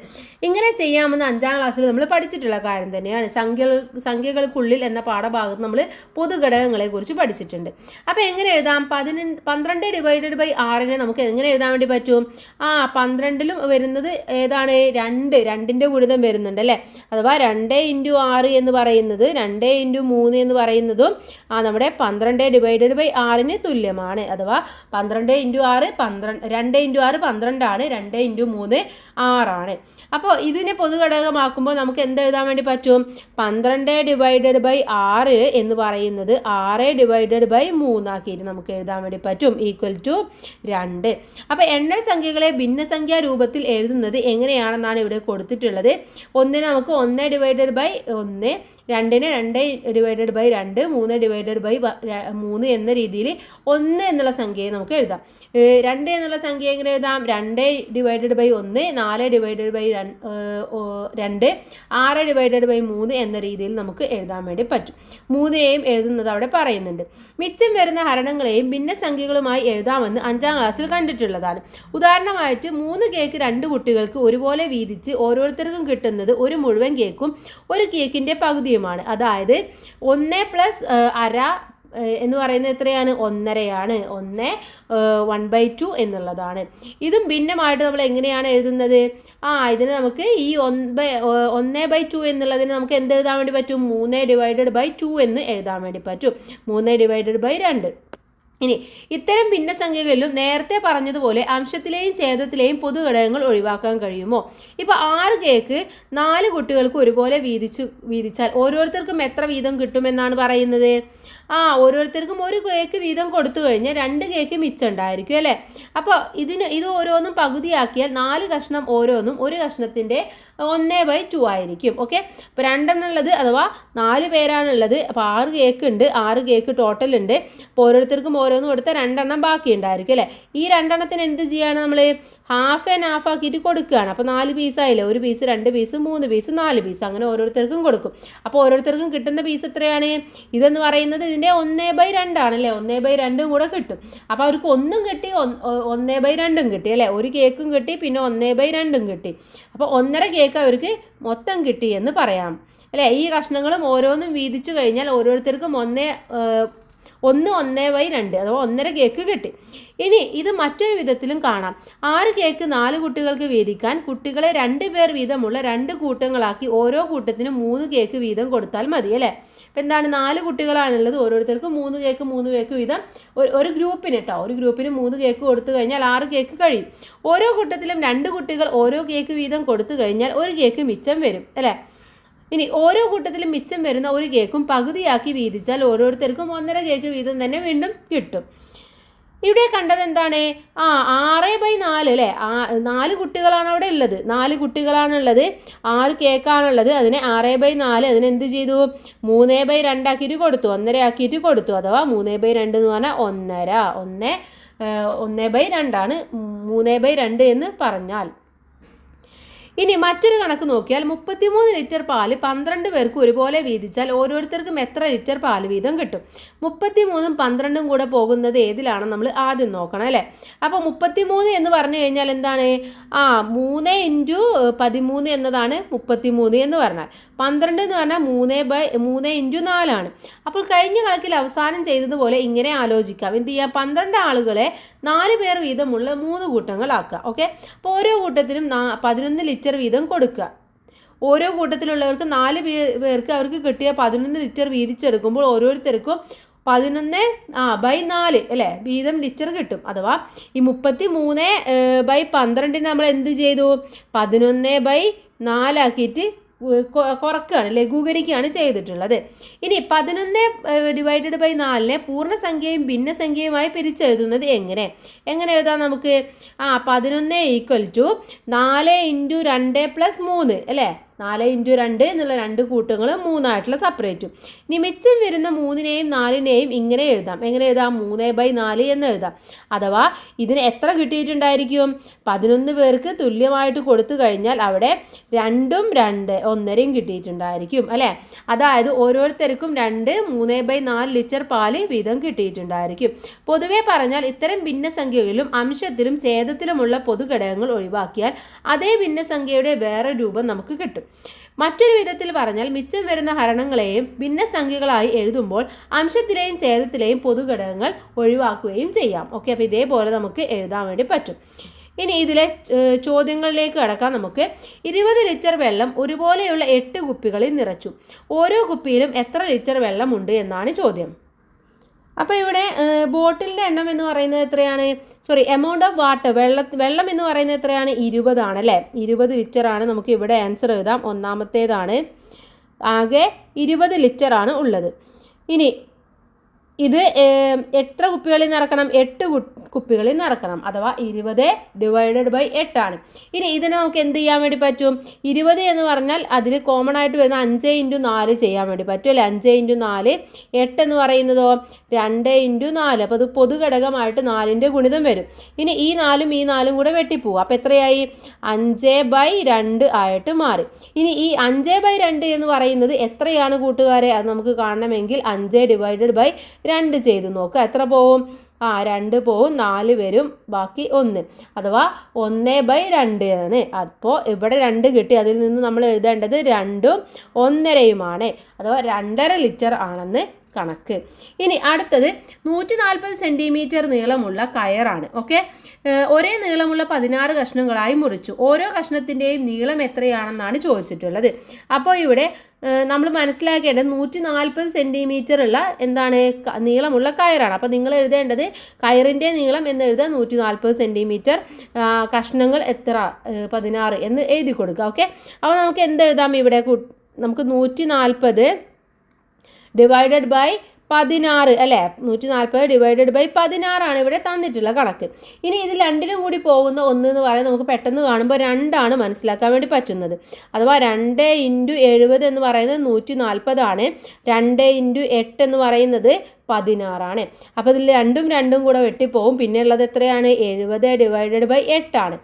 ഇങ്ങനെ ചെയ്യാമെന്ന് 5ാം ക്ലാസ്സിൽ നമ്മൾ പഠിച്ചിട്ടുള്ള കാര്യം തന്നെയാണ്. സംഖ്യകൾക്കുള്ളിൽ എന്ന പാഠഭാഗത്ത് നമ്മൾ പൊതുഘടകങ്ങളെ കുറിച്ച് പഠിച്ചിട്ടുണ്ട്. അപ്പോൾ എങ്ങനെ എഴുതാം? 12/6 നമുക്ക് എങ്ങനെ എഴുതാൻ വേണ്ടി പറ്റും? 12ലും വരുന്നത് ഏതാണ്? 2ന്റെ ഗുണിതം വരുന്നുണ്ട് അല്ലേ. അഥവാ 2 × 6 എന്ന് പറയുന്നത് 2 × 3 എന്ന് പറയുന്നതും നമ്മുടെ 12/6 തുല്യമാണ്. അഥവാ 12 × 6 2 × 6 12 ആണ്, 2 × 3 6 ആണ്. അപ്പോൾ ഇതിനെ പൊതുഘടകമാക്കുമ്പോൾ നമുക്ക് എന്ത് എഴുതാൻ വേണ്ടി പറ്റും? 12/6 എന്ന് പറയുന്നത് 6/3 ആക്കിയിട്ട് നമുക്ക് എഴുതാൻ വേണ്ടി പറ്റും =2. അപ്പോൾ എണ്ണൽ സംഖ്യകളെ ഭിന്നസംഖ്യാ രൂപത്തിൽ എഴുതുന്നത് എങ്ങനെയാണെന്നാണ് ഇവിടെ കൊടുത്തിട്ടുള്ളത്. ഒന്നിനെ നമുക്ക് 1/1, 2നെ 2/2, 3/3 എന്ന രീതിയിൽ 1 എന്നുള്ള സംഖ്യയെ നമുക്ക് എഴുതാം. 2 എന്നുള്ള സംഖ്യ എങ്ങനെ എഴുതാം? 2/1, 4/2, 6/3 എന്ന രീതിയിൽ നമുക്ക് എഴുതാൻ വേണ്ടി പറ്റും. 3നെയും എഴുതുന്നത് അവിടെ പറയുന്നുണ്ട്. മിച്ചം വരുന്ന ഹരണങ്ങളെയും ഭിന്നസംഖ്യകളുമായി എഴുതാമെന്ന് 5ാം ക്ലാസ്സിൽ കണ്ടിട്ടുള്ളതാണ്. ഉദാഹരണമായിട്ട് 3 കേക്ക് 2 കുട്ടികൾക്ക് ഒരുപോലെ വീതിച്ച് ഓരോരുത്തർക്കും കിട്ടുന്നത് ഒരു മുഴുവൻ കേക്കും ഒരു കേക്കിൻ്റെ പകുതിയുമാണ്. അതായത് 1 + 1/2 എന്ന് പറയുന്നത് എത്രയാണ്? 1.5 1 1/2 എന്നുള്ളതാണ്. ഇതും ഭിന്നമായിട്ട് നമ്മൾ എങ്ങനെയാണ് എഴുതുന്നത്? ഇതിന് നമുക്ക് ഈ 1/2 എന്നുള്ളതിന് നമുക്ക് എന്ത് എഴുതാൻ വേണ്ടി പറ്റും? 3/2 എന്ന് എഴുതാൻ വേണ്ടി പറ്റും. 3/2. ഇനി ഇത്തരം ഭിന്നസംഖ്യകളിലും നേരത്തെ പറഞ്ഞതുപോലെ അംശത്തിലെയും ഛേദത്തിലെയും പൊതുഘടകങ്ങൾ ഒഴിവാക്കാൻ കഴിയുമോ? ഇപ്പോൾ 6 കേക്ക് 4 കുട്ടികൾക്ക് ഒരുപോലെ വീതിച്ചാൽ ഓരോരുത്തർക്കും എത്ര വീതം കിട്ടുമെന്നാണ് പറയുന്നത്? ഓരോരുത്തർക്കും ഒരു കേക്ക് വീതം കൊടുത്തു കഴിഞ്ഞാൽ 2 കേക്ക് മിച്ചമുണ്ടായിരിക്കും അല്ലേ. അപ്പോൾ ഇത് ഓരോന്നും പകുതിയാക്കിയാൽ 4 കഷ്ണം ഓരോന്നും ഒരു കഷ്ണത്തിൻ്റെ 1/2 ആയിരിക്കും. ഓക്കെ, അപ്പോൾ 2 ഉള്ളത്, അഥവാ 4 പേരാണുള്ളത്. അപ്പോൾ 6 കേക്ക് ഉണ്ട്, 6 കേക്ക് ടോട്ടൽ ഉണ്ട്. അപ്പോൾ ഓരോരുത്തർക്കും ഓരോന്നും കൊടുത്താൽ 2 ബാക്കി ഉണ്ടായിരിക്കും അല്ലേ. ഈ 2 എന്ത് ചെയ്യാണ്? നമ്മൾ ഹാഫ് ആൻഡ് ഹാഫ് ആക്കിയിട്ട് കൊടുക്കുകയാണ്. അപ്പോൾ 4 പീസായില്ലേ, 1 പീസ്, 2 പീസ്, 3 പീസ്, 4 പീസ്, അങ്ങനെ ഓരോരുത്തർക്കും കൊടുക്കും. അപ്പോൾ ഓരോരുത്തർക്കും കിട്ടുന്ന പീസ് എത്രയാണ്? ഇതെന്ന് പറയുന്നത് ഇതിൻ്റെ 1/2 ആണല്ലേ, 1/2 കൂടെ കിട്ടും. അപ്പോൾ അവർക്ക് 1 കിട്ടി, 1/2 കിട്ടി അല്ലേ. ഒരു കേക്കും കിട്ടി, പിന്നെ 1/2 കിട്ടി. അപ്പോൾ 1.5 കേക്ക് അവർക്ക് മൊത്തം കിട്ടി എന്ന് പറയാം അല്ലേ. ഈ കഷ്ണങ്ങളും ഓരോന്നും വീതിച്ചു കഴിഞ്ഞാൽ ഓരോരുത്തർക്കും 1/2 അഥവാ 1.5 കേക്ക് കിട്ടി. ഇനി ഇത് മറ്റൊരു വിധത്തിലും കാണാം. 6 കേക്ക് 4 കുട്ടികൾക്ക് വീതിക്കാൻ കുട്ടികളെ 2 പേർ വീതമുള്ള 2 കൂട്ടങ്ങളാക്കി ഓരോ കൂട്ടത്തിനും 3 കേക്ക് വീതം കൊടുത്താൽ മതി അല്ലേ. അപ്പോൾ എന്താണ്? 4 കുട്ടികളാണുള്ളത്, ഓരോരുത്തർക്കും 3 കേക്ക് വീതം ഒരു ഗ്രൂപ്പിന് ഒരു ഗ്രൂപ്പിന് 3 കേക്ക് കൊടുത്തു കഴിഞ്ഞാൽ 6 കേക്ക് കഴിയും. ഓരോ കൂട്ടത്തിലും 2 കുട്ടികൾ ഓരോ കേക്ക് വീതം കൊടുത്തു കഴിഞ്ഞാൽ 1 കേക്ക് മിച്ചം വരും അല്ലേ. ഇനി ഓരോ കൂട്ടത്തിലും മിച്ചം വരുന്ന ഒരു കേക്കും പകുതിയാക്കി വീതിച്ചാൽ ഓരോരുത്തർക്കും 1.5 കേക്ക് വീതം തന്നെ വീണ്ടും കിട്ടും. ഇവിടെ കണ്ടത് എന്താണ്? 6/4 അല്ലേ. 4 കുട്ടികളാണ് അവിടെ ഉള്ളത്, 4 കുട്ടികളാണുള്ളത്, 6 കേക്കാണുള്ളത്. അതിനെ 6/4 അതിനെന്ത് ചെയ്തു? 3/2 ആക്കിയിട്ട് കൊടുത്തു, 1.5 ആക്കിയിട്ട് കൊടുത്തു. അഥവാ 3/2 എന്ന് പറഞ്ഞാൽ 1.5, 1/2 ആണ് 3/2 എന്ന് പറഞ്ഞാൽ. ഇനി മറ്റൊരു കണക്ക് നോക്കിയാൽ 33 ലിറ്റർ പാല് 12 പേർക്ക് ഒരുപോലെ വീതിച്ചാൽ ഓരോരുത്തർക്കും എത്ര ലിറ്റർ പാല് വീതം കിട്ടും? 33ഉം 12ഉം കൂടെ പോകുന്നത് ഏതിലാണ് നമ്മൾ ആദ്യം നോക്കണം അല്ലേ. അപ്പോൾ 33 എന്ന് പറഞ്ഞു കഴിഞ്ഞാൽ എന്താണ്? 3 × 13 എന്നതാണ് 33 എന്ന് പറഞ്ഞാൽ. 12 എന്ന് പറഞ്ഞാൽ 3 × 4 ആണ്. അപ്പോൾ കഴിഞ്ഞ കണക്കിൽ അവസാനം ചെയ്തതുപോലെ ഇങ്ങനെ ആലോചിക്കാം. എന്ത് ചെയ്യുക? 12 ആളുകളെ 4 പേർ വീതമുള്ള 3 കൂട്ടങ്ങളാക്കുക. ഓക്കെ, അപ്പോൾ ഓരോ കൂട്ടത്തിലും 11 ലിറ്റർ വീതം കൊടുക്കുക. ഓരോ കൂട്ടത്തിലുള്ളവർക്ക് 4 പേർക്ക് അവർക്ക് കിട്ടിയ 11 ലിറ്റർ വീതിച്ചെടുക്കുമ്പോൾ ഓരോരുത്തർക്കും 11/4 അല്ലേ വീതം ലിറ്റർ കിട്ടും. അഥവാ ഈ 33/12 നമ്മൾ എന്ത് ചെയ്തു? 11/4 ആക്കിയിട്ട് കുറക്കുകയാണ്, ലഘൂകരിക്കുകയാണ് ചെയ്തിട്ടുള്ളത്. ഇനി 11/4 പൂർണ്ണസംഖ്യയും ഭിന്നസംഖ്യയുമായി പിരിച്ചെഴുതുന്നത് എങ്ങനെ എഴുതാം നമുക്ക്? 11 = 4 × 2 + 3 അല്ലേ. 4 × 2 എന്നുള്ള 2 കൂട്ടങ്ങളും 3 ആയിട്ടുള്ള സെപ്പറേറ്റും. ഇനി മിച്ചം വരുന്ന 3നെയും 4നെയും ഇങ്ങനെ എഴുതാം. എങ്ങനെ എഴുതാം? 3/4 എന്ന് എഴുതാം. അഥവാ ഇതിന് എത്ര കിട്ടിയിട്ടുണ്ടായിരിക്കും? 11 പേർക്ക് തുല്യമായിട്ട് കൊടുത്തു കഴിഞ്ഞാൽ അവിടെ 2ഉം 2 1/2 കിട്ടിയിട്ടുണ്ടായിരിക്കും അല്ലേ. അതായത് ഓരോരുത്തർക്കും 3/4 ലിറ്റർ പാല് വീതം കിട്ടിയിട്ടുണ്ടായിരിക്കും. പൊതുവെ പറഞ്ഞാൽ ഇത്തരം ഭിന്നസംഖ്യകളിലും അംശത്തിലും ഛേദത്തിലുമുള്ള പൊതുഘടകങ്ങൾ ഒഴിവാക്കിയാൽ അതേ ഭിന്നസംഖ്യയുടെ വേറെ രൂപം നമുക്ക് കിട്ടും. മറ്റൊരു വിധത്തിൽ പറഞ്ഞാൽ മിച്ചം വരുന്ന ഹരണങ്ങളെയും ഭിന്നസംഖ്യകളായി എഴുതുമ്പോൾ അംശത്തിലെയും ഛേദത്തിലെയും പൊതുഘടകങ്ങൾ ഒഴിവാക്കുകയും ചെയ്യാം. ഓക്കെ, അപ്പോൾ ഇതേപോലെ നമുക്ക് എഴുതാൻ വേണ്ടി പറ്റും. ഇനി ഇതിലെ ചോദ്യങ്ങളിലേക്ക് കടക്കാം. നമുക്ക് 20 ലിറ്റർ വെള്ളം ഒരുപോലെയുള്ള 8 കുപ്പികളിൽ നിറച്ചു. ഓരോ കുപ്പിയിലും എത്ര ലിറ്റർ വെള്ളമുണ്ട് എന്നാണ് ചോദ്യം. അപ്പോൾ ഇവിടെ ബോട്ടിലിൻ്റെ എണ്ണം എന്ന് പറയുന്നത് എത്രയാണ്? എമൗണ്ട് ഓഫ് വാട്ടർ, വെള്ളം എന്ന് പറയുന്നത് എത്രയാണ്? 20 ആണ് അല്ലേ. 20 ലിറ്റർ ആണ്. നമുക്ക് ഇവിടെ ആൻസർ എഴുതാം. ഒന്നാമത്തേതാണ്. ആകെ 20 ലിറ്റർ ആണ് ഉള്ളത്. ഇനി ഇത് എത്ര കുപ്പികളിൽ നിറക്കണം? 8 കുപ്പികളിൽ നിറക്കണം. അഥവാ 20/8 ആണ്. ഇനി ഇതിനെ നമുക്ക് എന്ത് ചെയ്യാൻ വേണ്ടി പറ്റും? 20 എന്ന് പറഞ്ഞാൽ അതിൽ കോമൺ ആയിട്ട് വരുന്ന 5 × 4 ചെയ്യാൻ വേണ്ടി പറ്റും അല്ലേ. 5 × 4. 8 എന്ന് പറയുന്നതോ 2 × 4. അപ്പോൾ അത് പൊതുഘടകമായിട്ട് 4ൻ്റെ ഗുണിതം വരും. ഇനി ഈ 4ഉം ഈ 4ഉം കൂടെ വെട്ടിപ്പോവും. അപ്പോൾ എത്രയായി? 5/2 ആയിട്ട് മാറി. ഇനി ഈ 5/2 എന്ന് പറയുന്നത് എത്രയാണ് കൂട്ടുകാരെ? അത് നമുക്ക് കാണണമെങ്കിൽ 5/2 ചെയ്ത് നോക്കുക. എത്ര പോവും? 2 പോവും, 4 വരും, ബാക്കി 1. അഥവാ 1/2 ആണ്. അപ്പോൾ ഇവിടെ 2 കിട്ടി. അതിൽ നിന്ന് നമ്മൾ എഴുതേണ്ടത് 2ഉം 1/2 അഥവാ 2.5 ലിറ്റർ ആണെന്ന് കണക്ക്. ഇനി അടുത്തത് 140 സെൻറ്റിമീറ്റർ നീളമുള്ള കയറാണ്. ഓക്കെ, ഒരേ നീളമുള്ള 16 കഷ്ണങ്ങളായി മുറിച്ചു. ഓരോ കഷ്ണത്തിൻ്റെയും നീളം എത്രയാണെന്നാണ് ചോദിച്ചിട്ടുള്ളത്. അപ്പോൾ ഇവിടെ നമ്മൾ മനസ്സിലാക്കേണ്ടത് 140 സെൻറ്റിമീറ്റർ ഉള്ള നീളമുള്ള കയറാണ്. അപ്പോൾ നിങ്ങൾ എഴുതേണ്ടത് കയറിൻ്റെ നീളം എന്ന് എഴുതാൻ 140 സെൻറ്റിമീറ്റർ, കഷ്ണങ്ങൾ എത്ര? 16 എന്ന് എഴുതി കൊടുക്കുക. ഓക്കെ, അപ്പോൾ നമുക്ക് എന്ത് എഴുതാം? ഇവിടെ നമുക്ക് 140 / 16 അല്ലേ. 140 / 16 ആണ് ഇവിടെ തന്നിട്ടുള്ള കണക്ക്. ഇനി ഇത് രണ്ടിനും കൂടി പോകുന്ന 1 എന്ന് പറയുന്നത് നമുക്ക് പെട്ടെന്ന് കാണുമ്പോൾ 2 ആണ് മനസ്സിലാക്കാൻ വേണ്ടി പറ്റുന്നത്. അഥവാ 2 × 70 എന്ന് പറയുന്നത് 140 ആണ്. 2 × 8 എന്ന് പറയുന്നത് 16 ആണ്. അപ്പോൾ ഇതിൽ 2ഉം കൂടെ വെട്ടിപ്പോവും. പിന്നെ ഉള്ളത് എത്രയാണ്? 70/8 ആണ്.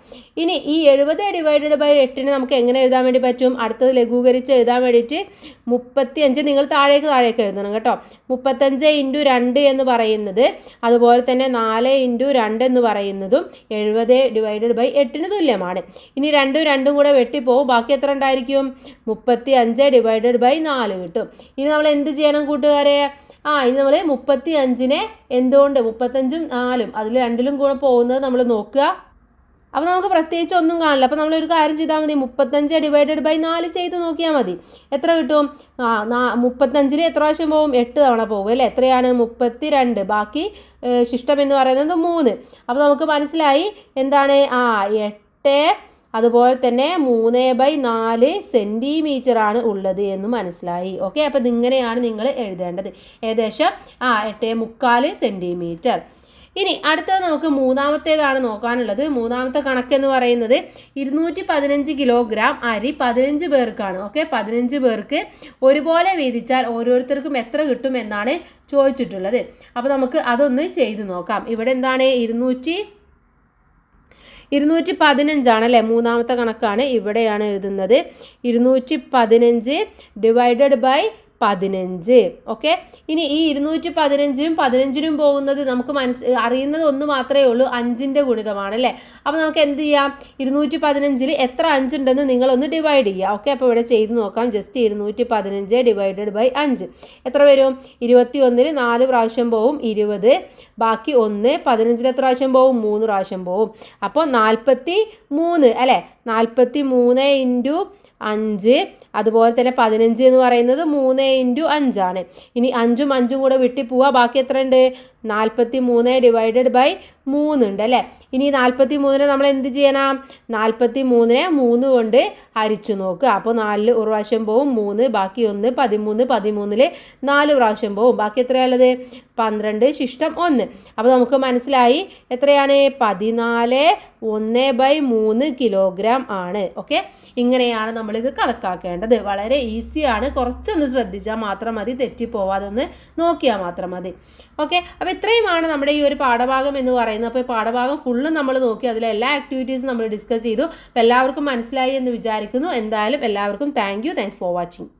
ഇനി ഈ 70/8 നമുക്ക് എങ്ങനെ എഴുതാൻ വേണ്ടി പറ്റും? അടുത്തത് ലഘൂകരിച്ച് എഴുതാൻ വേണ്ടിയിട്ട് 35 നിങ്ങൾ താഴേക്ക് എഴുതണം കേട്ടോ. 35 × 2 എന്ന് പറയുന്നത്, അതുപോലെ തന്നെ 4 × 2 എന്ന് പറയുന്നതും 70/8 തുല്യമാണ്. ഇനി 2ഉം കൂടെ വെട്ടിപ്പോവും. ബാക്കി എത്ര ഉണ്ടായിരിക്കും? 35/4 കിട്ടും. ഇനി നമ്മൾ എന്ത് ചെയ്യണം കൂട്ടുകാരെ? ഇനി നമ്മൾ 35നെ എന്തുകൊണ്ട് 35ഉം 4ഉം അതിൽ 2ലും കൂടെ പോകുന്നത് നമ്മൾ നോക്കുക. അപ്പോൾ നമുക്ക് പ്രത്യേകിച്ച് ഒന്നും കാണില്ല. അപ്പോൾ നമ്മളൊരു കാര്യം ചെയ്താൽ മതി. 35/4 ചെയ്ത് നോക്കിയാൽ മതി. എത്ര കിട്ടും? 35ൽ എത്ര പ്രാവശ്യം പോവും? 8 തവണ പോകും അല്ലേ. എത്രയാണ്? 32. ബാക്കി ശിഷ്ടം എന്ന് പറയുന്നത് 3. അപ്പോൾ നമുക്ക് മനസ്സിലായി എന്താണ്? 8 അതുപോലെ തന്നെ 3/4 സെൻറ്റിമീറ്റർ ആണ് ഉള്ളത് എന്ന് മനസ്സിലായി. ഓക്കെ, അപ്പോൾ ഇങ്ങനെയാണ് നിങ്ങൾ എഴുതേണ്ടത്. ഏകദേശം 8.75 സെൻറ്റിമീറ്റർ. ഇനി അടുത്തത് നമുക്ക് മൂന്നാമത്തേതാണ് നോക്കാനുള്ളത്. മൂന്നാമത്തെ കണക്കെന്ന് പറയുന്നത് 215 കിലോഗ്രാം അരി 15 പേർക്കാണ്. ഓക്കെ, 15 പേർക്ക് ഒരുപോലെ വീതിച്ചാൽ ഓരോരുത്തർക്കും എത്ര കിട്ടും എന്നാണ് ചോദിച്ചിട്ടുള്ളത്. അപ്പോൾ നമുക്ക് അതൊന്ന് ചെയ്തു നോക്കാം. ഇവിടെ എന്താണ്? 215 അല്ലേ, മൂന്നാമത്തെ കണക്കാണ് ഇവിടെയാണ് എഴുതുന്നത്. 215 ഡിവൈഡഡ് ബൈ 15. ഓക്കെ, ഇനി ഈ 215നും 15നും പോകുന്നത് നമുക്ക് അറിയുന്നത് ഒന്ന് മാത്രമേ ഉള്ളൂ, 5ൻ്റെ ഗുണിതമാണ് അല്ലേ. അപ്പോൾ നമുക്ക് എന്ത് ചെയ്യാം, 215ൽ എത്ര 5 ഉണ്ടെന്ന് നിങ്ങളൊന്ന് ഡിവൈഡ് ചെയ്യുക. ഓക്കെ, അപ്പോൾ ഇവിടെ ചെയ്ത് നോക്കാം. ജസ്റ്റ് 215 ഡിവൈഡഡ് ബൈ 5 എത്ര വരും? 21ൽ 4 പ്രാവശ്യം പോവും 20, ബാക്കി 1. 15ൽ എത്ര പ്രാവശ്യം പോവും? 3 പ്രാവശ്യം പോവും. അപ്പോൾ 43 അല്ലേ, 43 ഇൻറ്റു 5. അതുപോലെ തന്നെ 15 എന്ന് പറയുന്നത് 3 ഇൻറ്റു 5 ആണ്. ഇനി 5ഉം 5ഉം കൂടെ വെട്ടിപ്പോവുക, ബാക്കി എത്ര ഉണ്ട്? 43 ഡിവൈഡഡ് ബൈ 3 ഉണ്ട് അല്ലേ. ഇനി 43നെ നമ്മൾ എന്ത് ചെയ്യണം? 43നെ 3 കൊണ്ട് ഹരിച്ചു നോക്കുക. അപ്പോൾ 4 ഒരു പ്രാവശ്യം പോവും, 3 ബാക്കി 1. 13 13ൽ 4 പ്രാവശ്യം പോവും, ബാക്കി എത്രയുള്ളത്? 12 ശിഷ്ടം 1. അപ്പോൾ നമുക്ക് മനസ്സിലായി എത്രയാണ്? 14 1/3 കിലോഗ്രാം ആണ്. ഓക്കെ, ഇങ്ങനെയാണ് നമ്മളിത് കണക്കാക്കേണ്ടത്. വളരെ ഈസിയാണ്, കുറച്ചൊന്ന് ശ്രദ്ധിച്ചാൽ മാത്രം മതി, തെറ്റിപ്പോവാതെ ഒന്ന് നോക്കിയാൽ മാത്രം മതി. ഓക്കെ, അപ്പോൾ ഇത്രയുമാണ് നമ്മുടെ ഈ ഒരു പാഠഭാഗം എന്ന് പറയുന്നത്. അപ്പോൾ പാഠഭാഗം ഫുള്ളും നമ്മൾ നോക്കി, അതിലെ എല്ലാ ആക്ടിവിറ്റീസും നമ്മൾ ഡിസ്കസ് ചെയ്തു. അപ്പോൾ എല്ലാവർക്കും മനസ്സിലായി എന്ന് വിചാരിക്കുന്നു. എന്തായാലും എല്ലാവർക്കും താങ്ക്സ് ഫോർ വാച്ചിങ്.